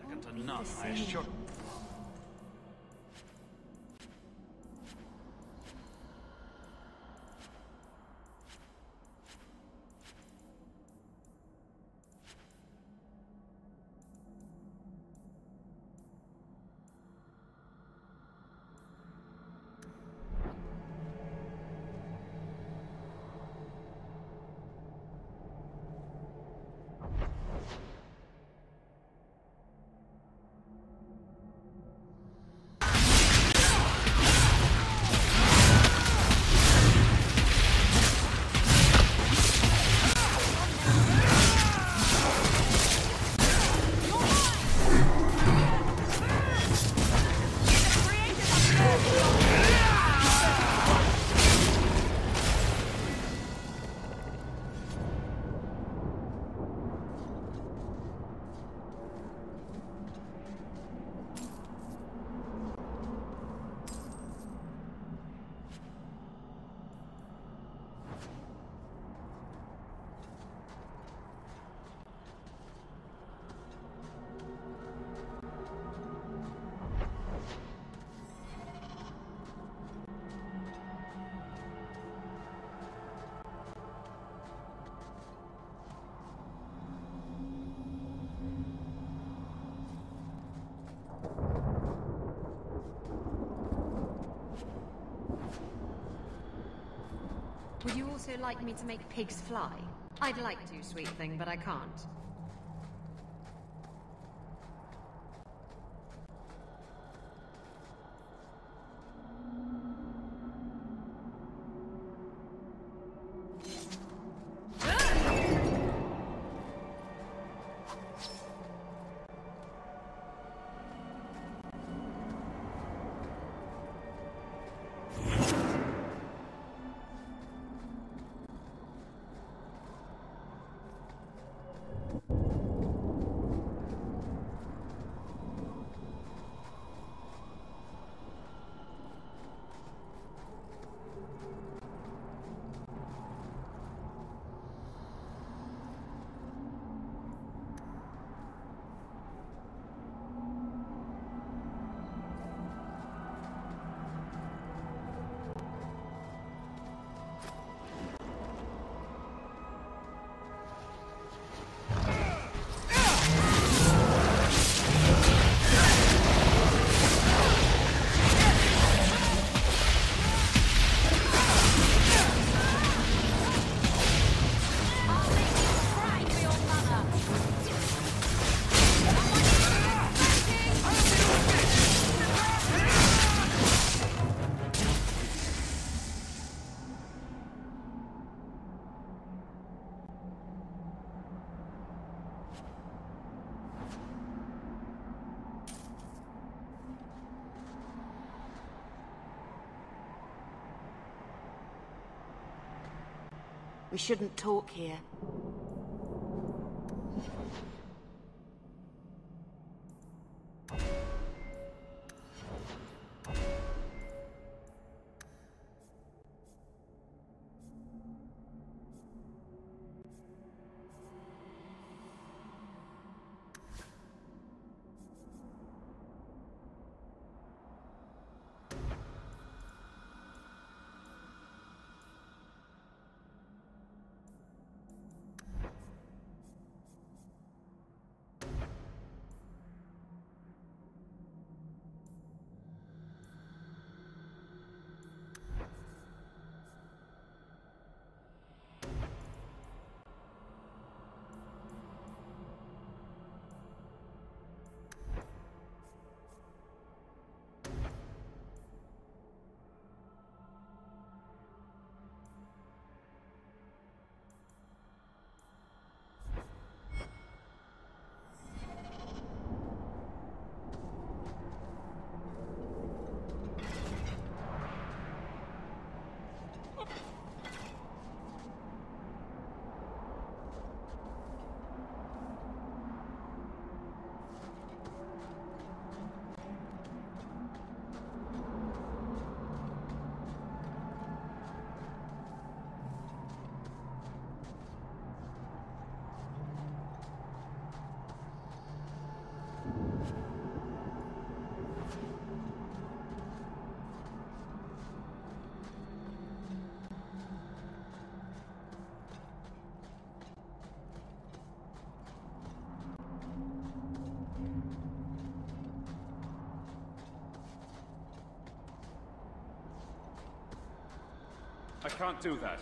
Second to none, I assure... Would you also like me to make pigs fly? I'd like to, sweet thing, but I can't. We shouldn't talk here. I can't do that.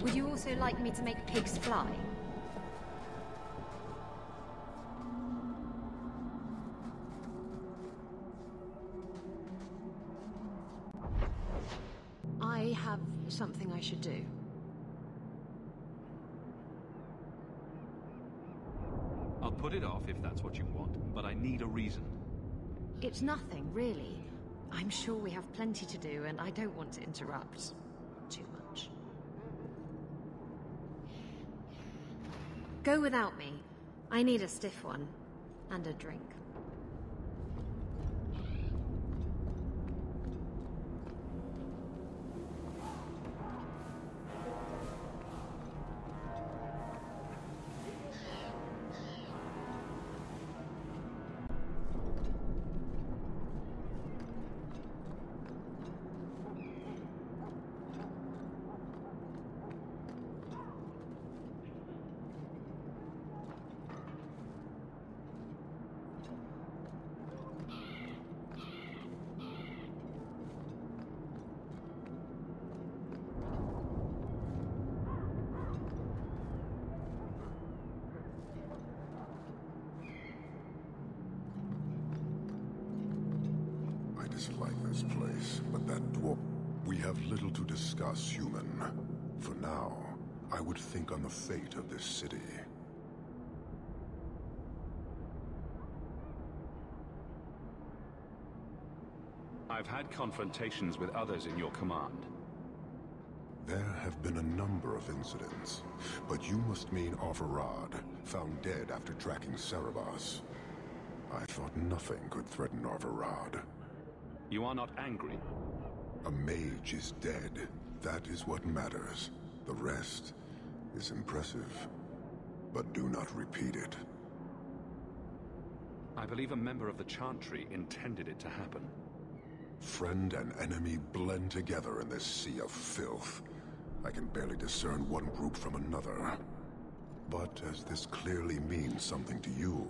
Would you also like me to make pigs fly? I have something I should do. I'll put it off if that's what you want, but I need a reason. It's nothing, really. I'm sure we have plenty to do, and I don't want to interrupt too much. Go without me. I need a stiff one. And a drink. I dislike this place, but that dwarf... We have little to discuss, human. For now, I would think on the fate of this city. I've had confrontations with others in your command. There have been a number of incidents, but you must mean Arvarad, found dead after tracking Cerebos. I thought nothing could threaten Arvarad. You are not angry? A mage is dead. That is what matters. The rest is impressive. But do not repeat it. I believe a member of the Chantry intended it to happen. Friend and enemy blend together in this sea of filth. I can barely discern one group from another. But as this clearly means something to you,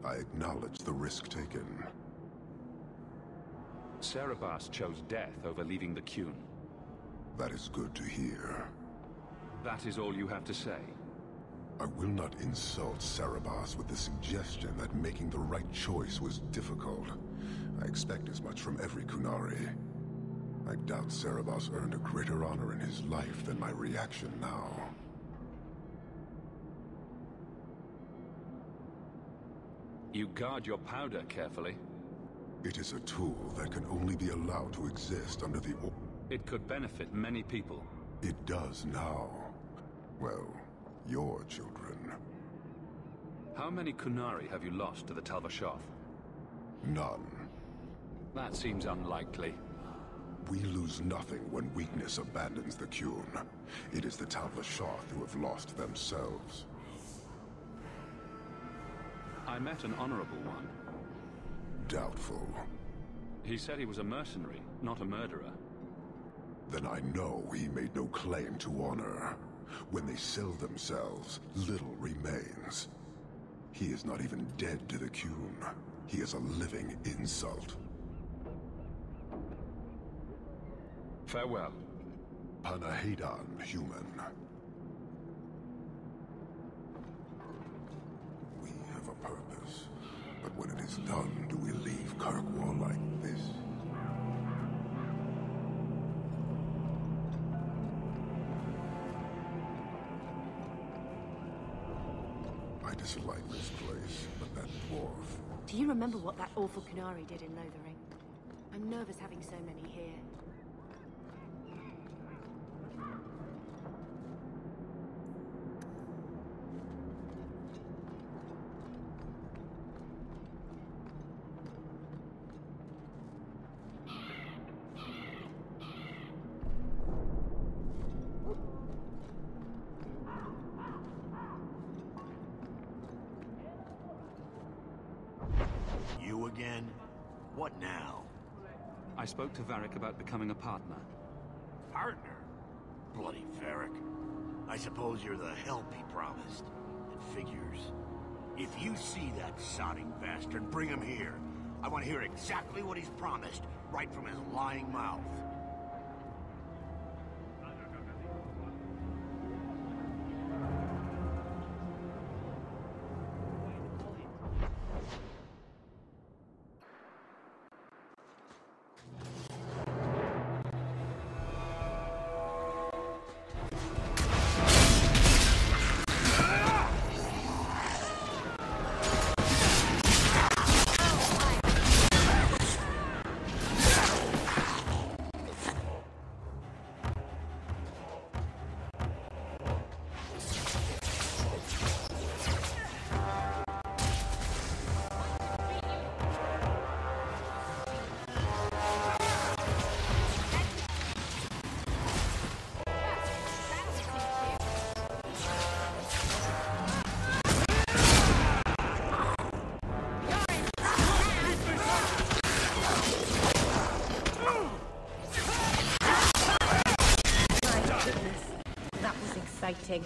I acknowledge the risk taken. Cerebos chose death over leaving the Qun. That is good to hear. That is all you have to say? I will not insult Cerebos with the suggestion that making the right choice was difficult. I expect as much from every Qunari. I doubt Cerebos earned a greater honor in his life than my reaction now. You guard your powder carefully. It is a tool that can only be allowed to exist under the It could benefit many people. It does now. Well, your children. How many Qunari have you lost to the Tal Vashoth? None. That seems unlikely. We lose nothing when weakness abandons the Qun. It is the Tal Vashoth who have lost themselves. I met an honorable one. Doubtful. He said he was a mercenary, not a murderer. Then I know he made no claim to honor. When they sell themselves, little remains. He is not even dead to the Qun. He is a living insult. Farewell. Panahedan, human. We have a purpose. But when it is done, do we leave Kirkwall like this? I dislike this place, but that dwarf... Do you remember what that awful Qunari did in Lothering? I'm nervous having so many here. You again? What now? I spoke to Varric about becoming a partner. Partner? Bloody Varric. I suppose you're the help he promised. It figures. If you see that sodding bastard, bring him here. I want to hear exactly what he's promised, right from his lying mouth. Exciting.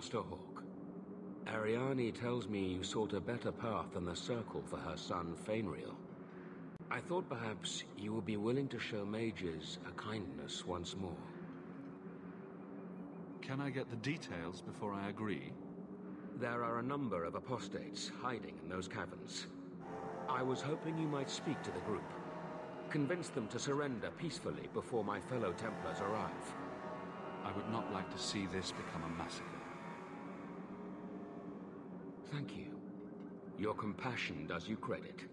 Master Hawk. Ariane tells me you sought a better path than the Circle for her son, Fainriel. I thought perhaps you would be willing to show mages a kindness once more. Can I get the details before I agree? There are a number of apostates hiding in those caverns. I was hoping you might speak to the group. Convince them to surrender peacefully before my fellow Templars arrive. I would not like to see this become a massacre. Thank you. Your compassion does you credit.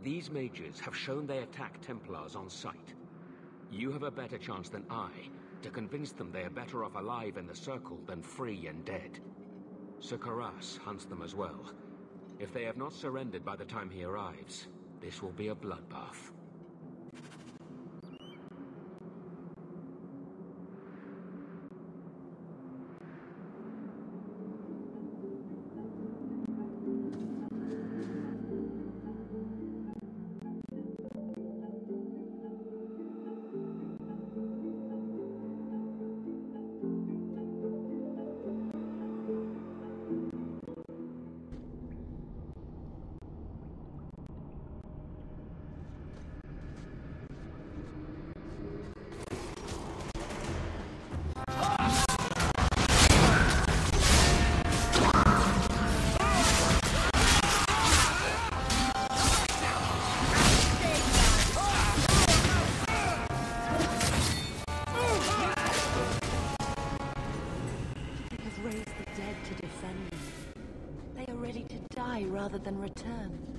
These mages have shown they attack Templars on sight. You have a better chance than I to convince them they are better off alive in the Circle than free and dead. Sir Karas hunts them as well. If they have not surrendered by the time he arrives, this will be a bloodbath. Rather than return.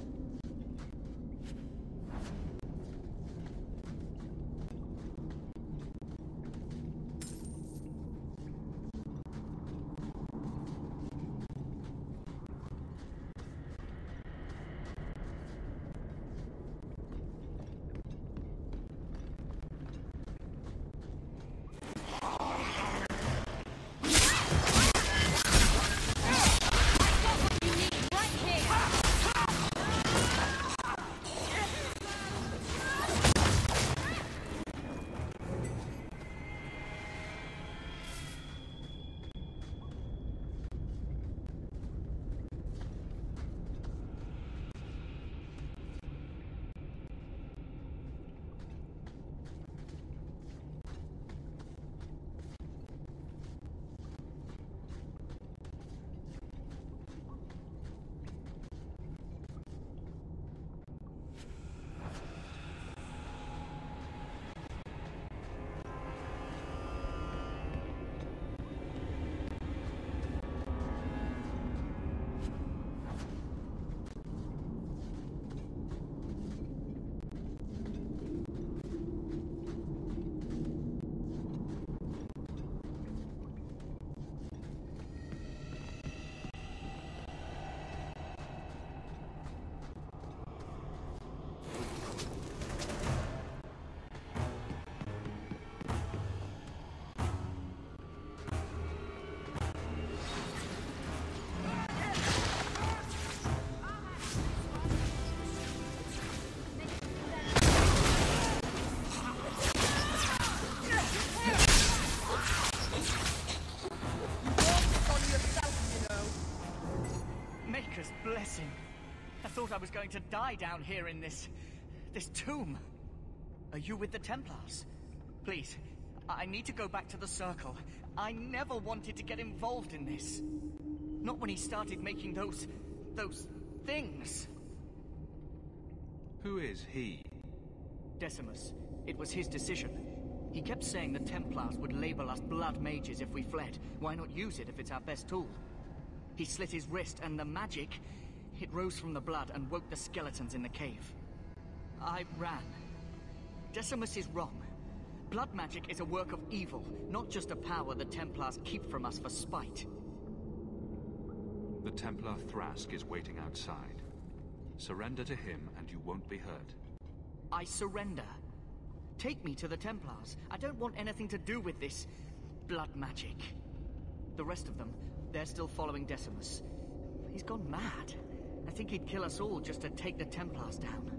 Blessing. I thought I was going to die down here in this tomb. Are you with the Templars? Please, I need to go back to the Circle. I never wanted to get involved in this. Not when he started making those things. Who is he? Decimus. It was his decision. He kept saying the Templars would label us blood mages if we fled. Why not use it if it's our best tool? He slit his wrist, and the magic, it rose from the blood and woke the skeletons in the cave. I ran. Decimus is wrong. Blood magic is a work of evil, not just a power the Templars keep from us for spite. The Templar Thrask is waiting outside. Surrender to him and you won't be hurt. I surrender. Take me to the Templars. I don't want anything to do with this blood magic. The rest of them, they're still following Decimus. He's gone mad. I think he'd kill us all just to take the Templars down.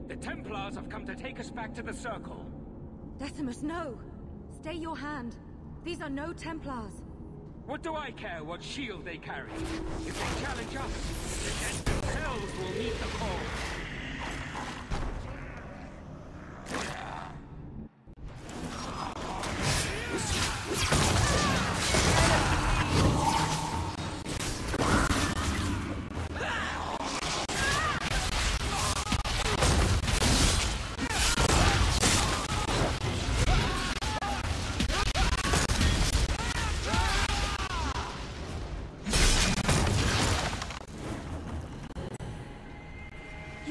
The Templars have come to take us back to the Circle. Decimus, no! Stay your hand. These are no Templars. What do I care what shield they carry? If they challenge us, the Dead themselves will meet the call.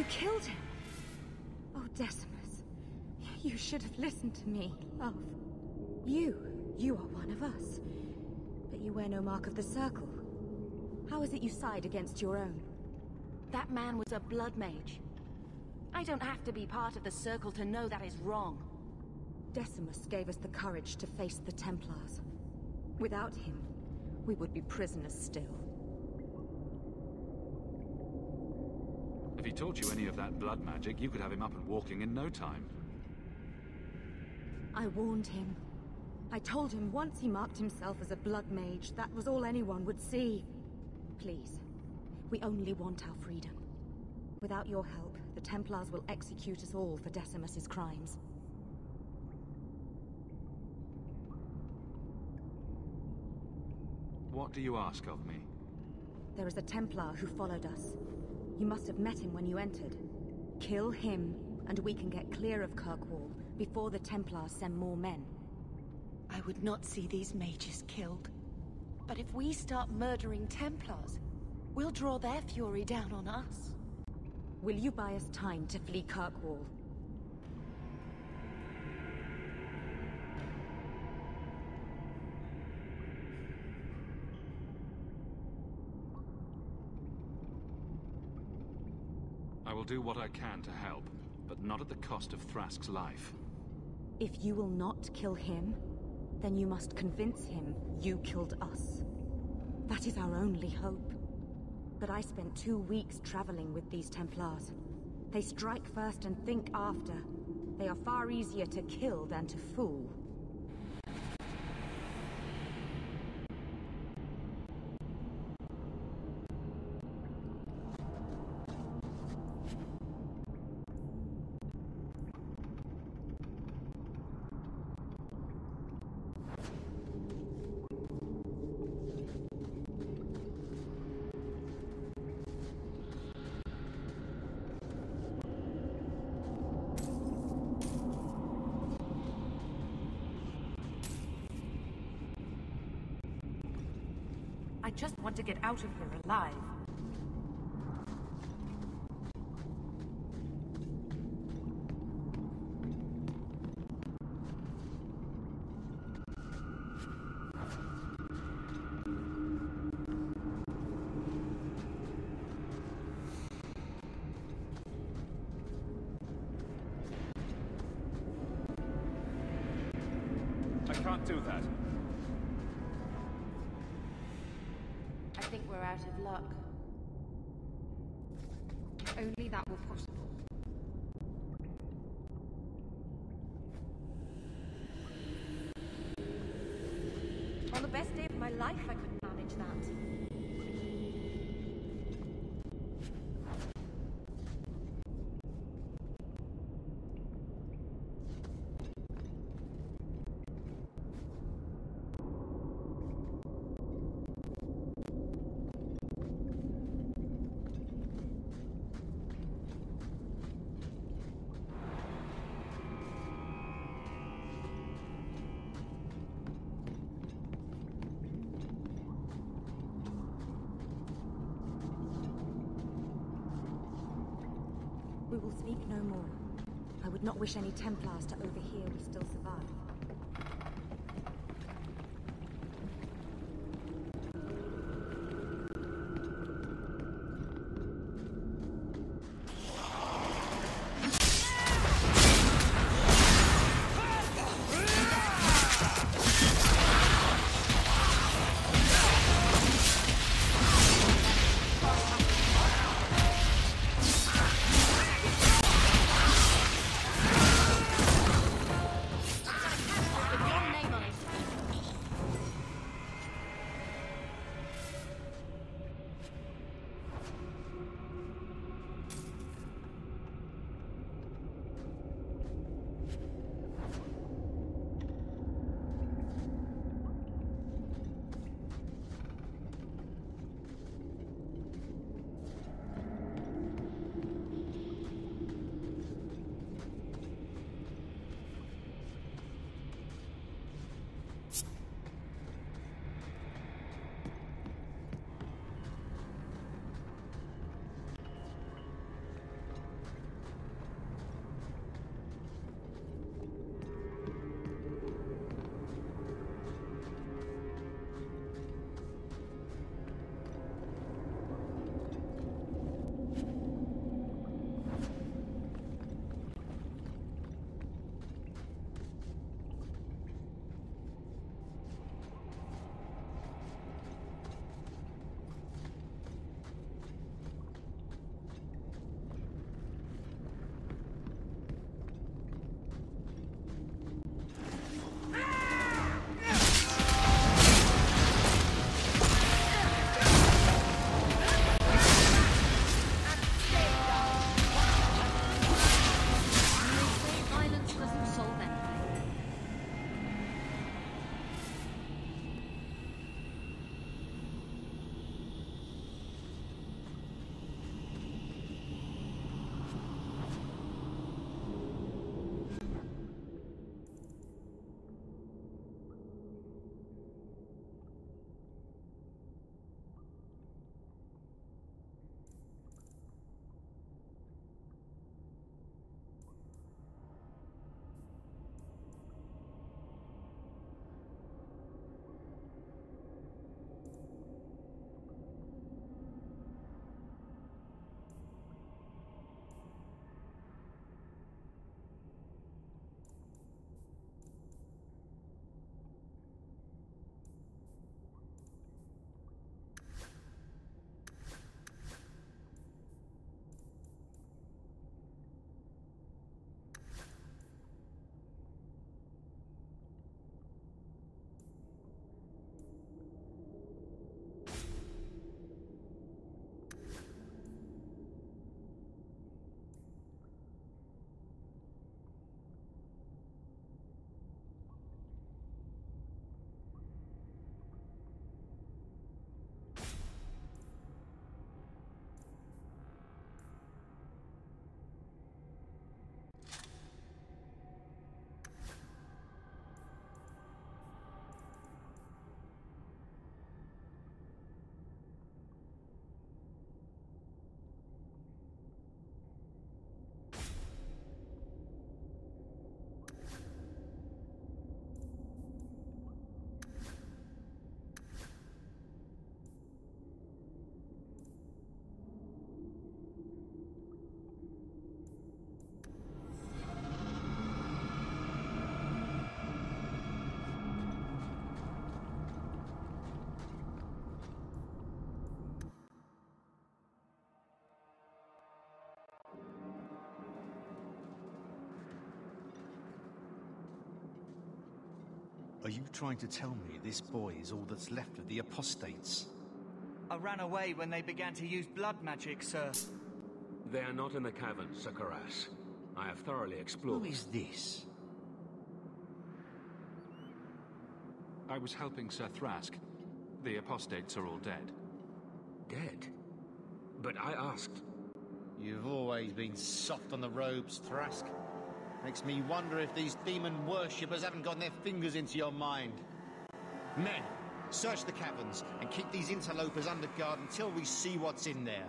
Killed him. Oh, Decimus. You should have listened to me, love. You are one of us. But you wear no mark of the Circle. How is it you side against your own? That man was a blood mage. I don't have to be part of the Circle to know that is wrong. Decimus gave us the courage to face the Templars. Without him, we would be prisoners still. If he taught you any of that blood magic, you could have him up and walking in no time. I warned him. I told him once he marked himself as a blood mage, that was all anyone would see. Please, we only want our freedom. Without your help, the Templars will execute us all for Decimus's crimes. What do you ask of me? There is a Templar who followed us. You must have met him when you entered. Kill him, and we can get clear of Kirkwall before the Templars send more men. I would not see these mages killed. But if we start murdering Templars, we'll draw their fury down on us. Will you buy us time to flee Kirkwall? I will do what I can to help, but not at the cost of Thrask's life. If you will not kill him, then you must convince him you killed us. That is our only hope. But I spent 2 weeks traveling with these Templars. They strike first and think after. They are far easier to kill than to fool. I just want to get out of here alive. I can't do that. I think we're out of luck. If only that were possible. On the best day of my life, I couldn't manage that. We will speak no more. I would not wish any Templars to overhear we still survive. Are you trying to tell me this boy is all that's left of the apostates? I ran away when they began to use blood magic, sir. They are not in the caverns, Sir Karas. I have thoroughly explored. Who is this? I was helping Sir Thrask. The apostates are all dead. Dead? But I asked... You've always been soft on the robes, Thrask. Makes me wonder if these demon worshippers haven't gotten their fingers into your mind. Men, search the caverns and keep these interlopers under guard until we see what's in there.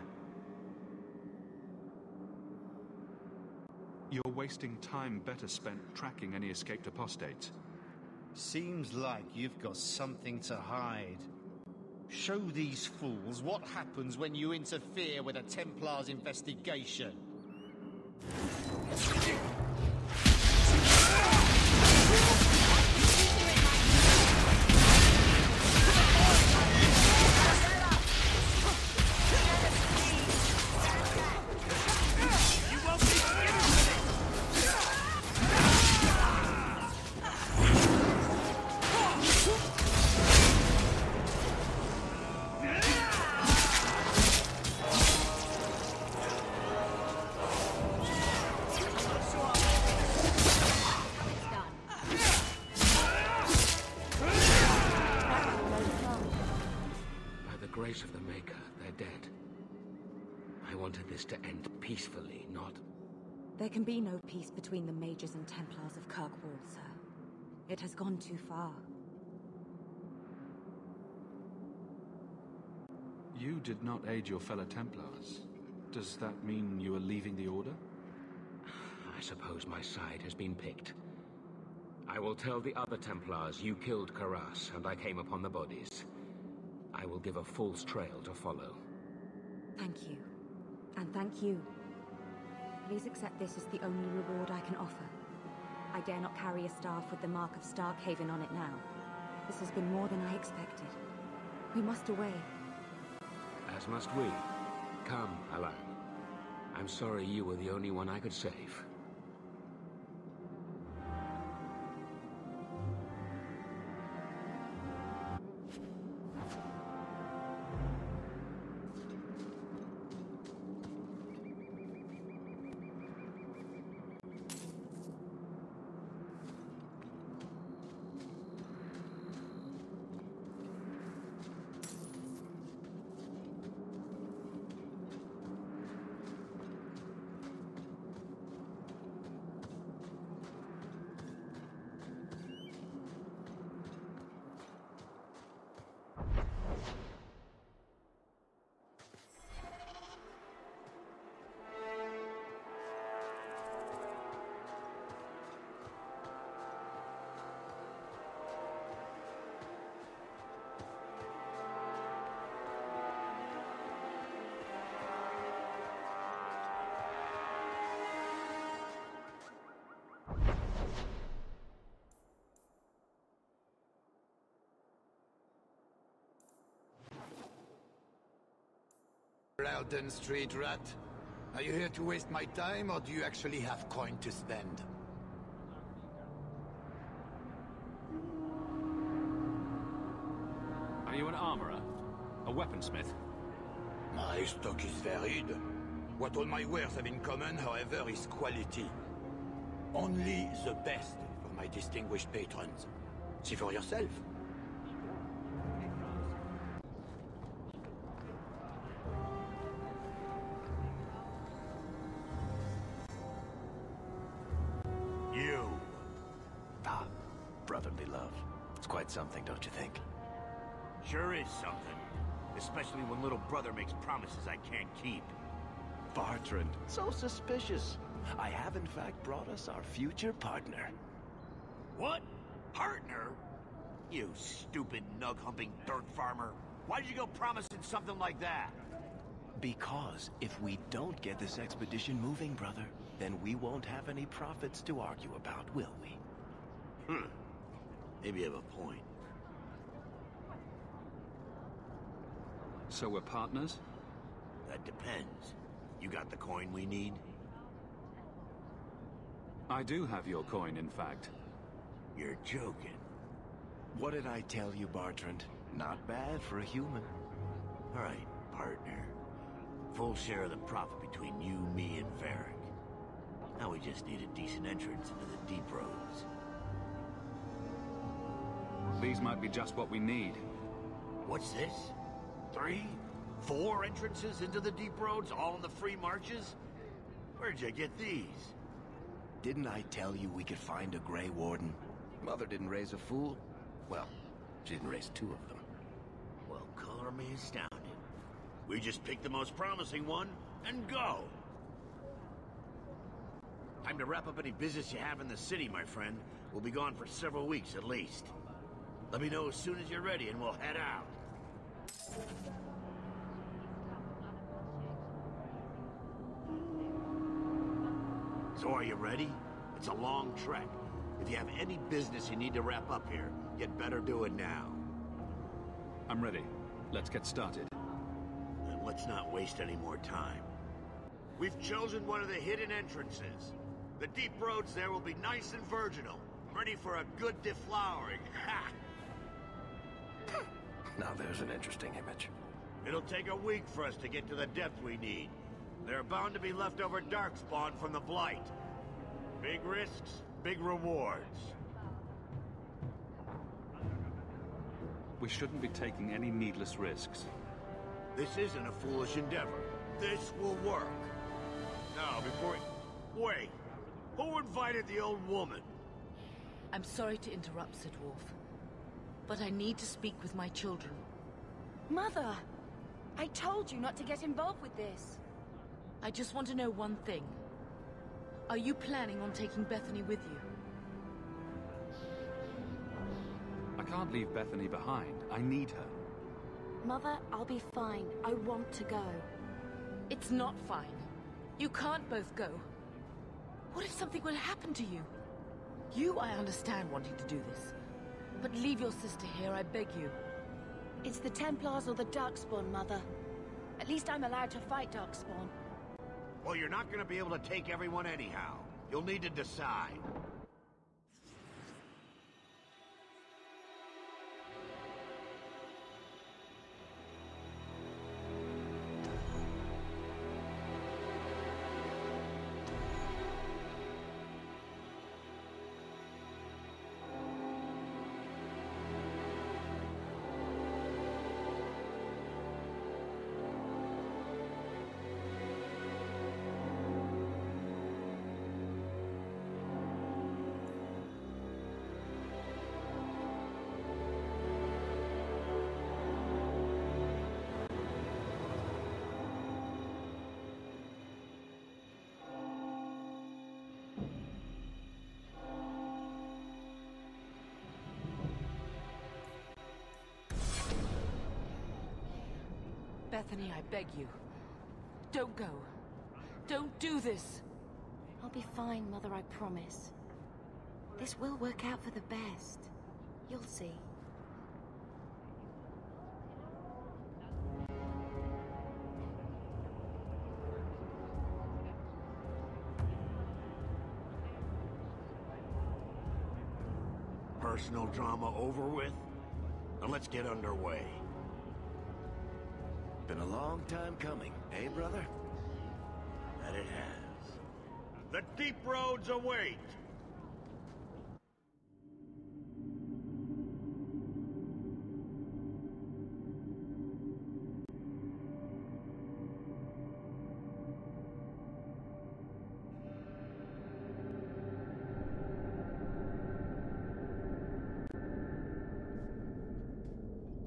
You're wasting time better spent tracking any escaped apostates. Seems like you've got something to hide. Show these fools what happens when you interfere with a Templar's investigation. Of the Maker, they're dead. I wanted this to end peacefully, not... There can be no peace between the Mages and Templars of Kirkwall, sir. It has gone too far. You did not aid your fellow Templars. Does that mean you are leaving the Order? I suppose my side has been picked. I will tell the other Templars you killed Karas and I came upon the bodies. I will give a false trail to follow. Thank you. And thank you. Please accept this as the only reward I can offer. I dare not carry a staff with the mark of Starkhaven on it now. This has been more than I expected. We must away. As must we. Come, Alan. I'm sorry you were the only one I could save. Alden Street rat. Are you here to waste my time, or do you actually have coin to spend? Are you an armorer? A weaponsmith? My stock is varied. What all my wares have in common, however, is quality. Only the best for my distinguished patrons. See for yourself. Brotherly love. It's quite something, don't you think? Sure is something. Especially when little brother makes promises I can't keep. Bartrand, so suspicious. I have in fact brought us our future partner. What? Partner? You stupid nug-humping dirt farmer. Why did you go promising something like that? Because if we don't get this expedition moving, brother, then we won't have any profits to argue about, will we? Maybe you have a point. So we're partners? That depends. You got the coin we need? I do have your coin, in fact. You're joking. What did I tell you, Bartrand? Not bad for a human. All right, partner. Full share of the profit between you, me, and Varric. Now we just need a decent entrance into the deep roads. These might be just what we need. What's this? 3? 4 entrances into the deep roads, all in the free marches? Where'd you get these? Didn't I tell you we could find a Grey Warden? Mother didn't raise a fool. Well, she didn't raise 2 of them. Well, color me astounded. We just pick the most promising one and go. Time to wrap up any business you have in the city, my friend. We'll be gone for several weeks at least. Let me know as soon as you're ready and we'll head out. So are you ready? It's a long trek. If you have any business you need to wrap up here, you'd better do it now. I'm ready. Let's get started. Then let's not waste any more time. We've chosen one of the hidden entrances. The deep roads there will be nice and virginal, ready for a good deflowering. Ha! Now there's an interesting image. It'll take a week for us to get to the depth we need. There are bound to be leftover darkspawn from the Blight. Big risks, big rewards. We shouldn't be taking any needless risks. This isn't a foolish endeavor. This will work. Now, before... Wait! Who invited the old woman? I'm sorry to interrupt, Sir Dwarf, but I need to speak with my children. Mother! I told you not to get involved with this. I just want to know one thing. Are you planning on taking Bethany with you? I can't leave Bethany behind. I need her. Mother, I'll be fine. I want to go. It's not fine. You can't both go. What if something will happen to you? You, I understand wanting to do this. But leave your sister here, I beg you. It's the Templars or the Darkspawn, Mother. At least I'm allowed to fight Darkspawn. Well, you're not gonna be able to take everyone anyhow. You'll need to decide. Bethany, I beg you. Don't go. Don't do this. I'll be fine, Mother, I promise. This will work out for the best. You'll see. Personal drama over with? Now let's get underway. Been a long time coming, eh, brother? That it has. The deep roads await!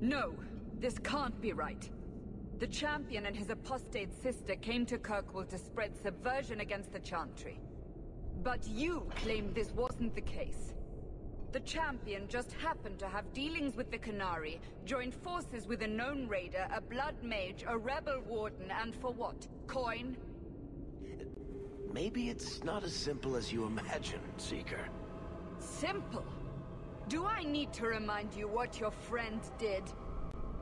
No, this can't be right. The Champion and his apostate sister came to Kirkwall to spread subversion against the Chantry. But you claim this wasn't the case. The Champion just happened to have dealings with the Qunari, joined forces with a known raider, a blood mage, a rebel warden, and for what? Coin? Maybe it's not as simple as you imagine, Seeker. Simple? Do I need to remind you what your friend did?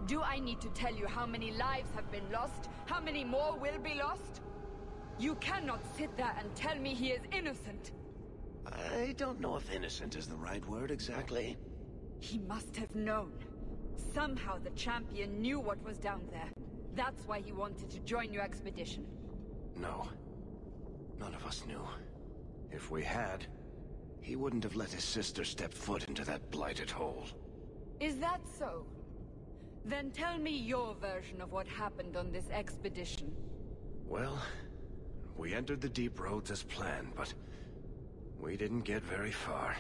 Do I need to tell you how many lives have been lost? How many more will be lost? You cannot sit there and tell me he is innocent. I don't know if innocent is the right word exactly. He must have known. Somehow the champion knew what was down there. That's why he wanted to join your expedition. No. None of us knew. If we had, he wouldn't have let his sister step foot into that blighted hole. Is that so? Then tell me your version of what happened on this expedition. Well, we entered the Deep Roads as planned, but we didn't get very far.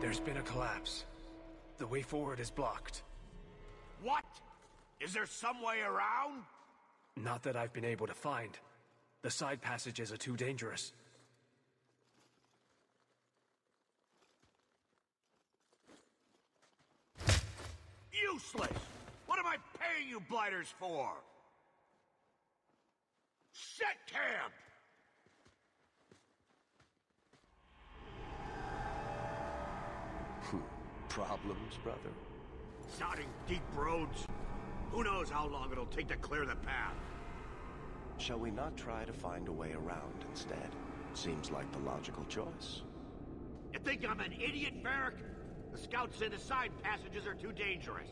There's been a collapse. The way forward is blocked. What? Is there some way around? Not that I've been able to find. The side passages are too dangerous. Useless! What am I paying you blighters for? Set camp! Problems, brother? Sodding deep roads. Who knows how long it'll take to clear the path? Shall we not try to find a way around instead? Seems like the logical choice. You think I'm an idiot, Varric? The scouts say the side passages are too dangerous.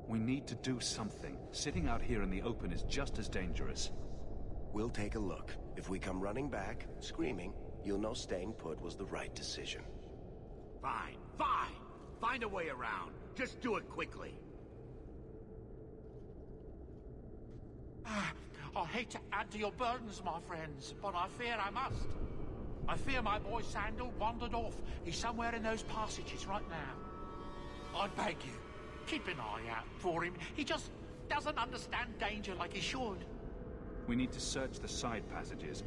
We need to do something. Sitting out here in the open is just as dangerous. We'll take a look. If we come running back, screaming, you'll know staying put was the right decision. Fine, fine! Find a way around. Just do it quickly. I hate to add to your burdens, my friends, but I fear I must. I fear my boy Sandal wandered off. He's somewhere in those passages right now. I beg you, keep an eye out for him. He just doesn't understand danger like he should. We need to search the side passages.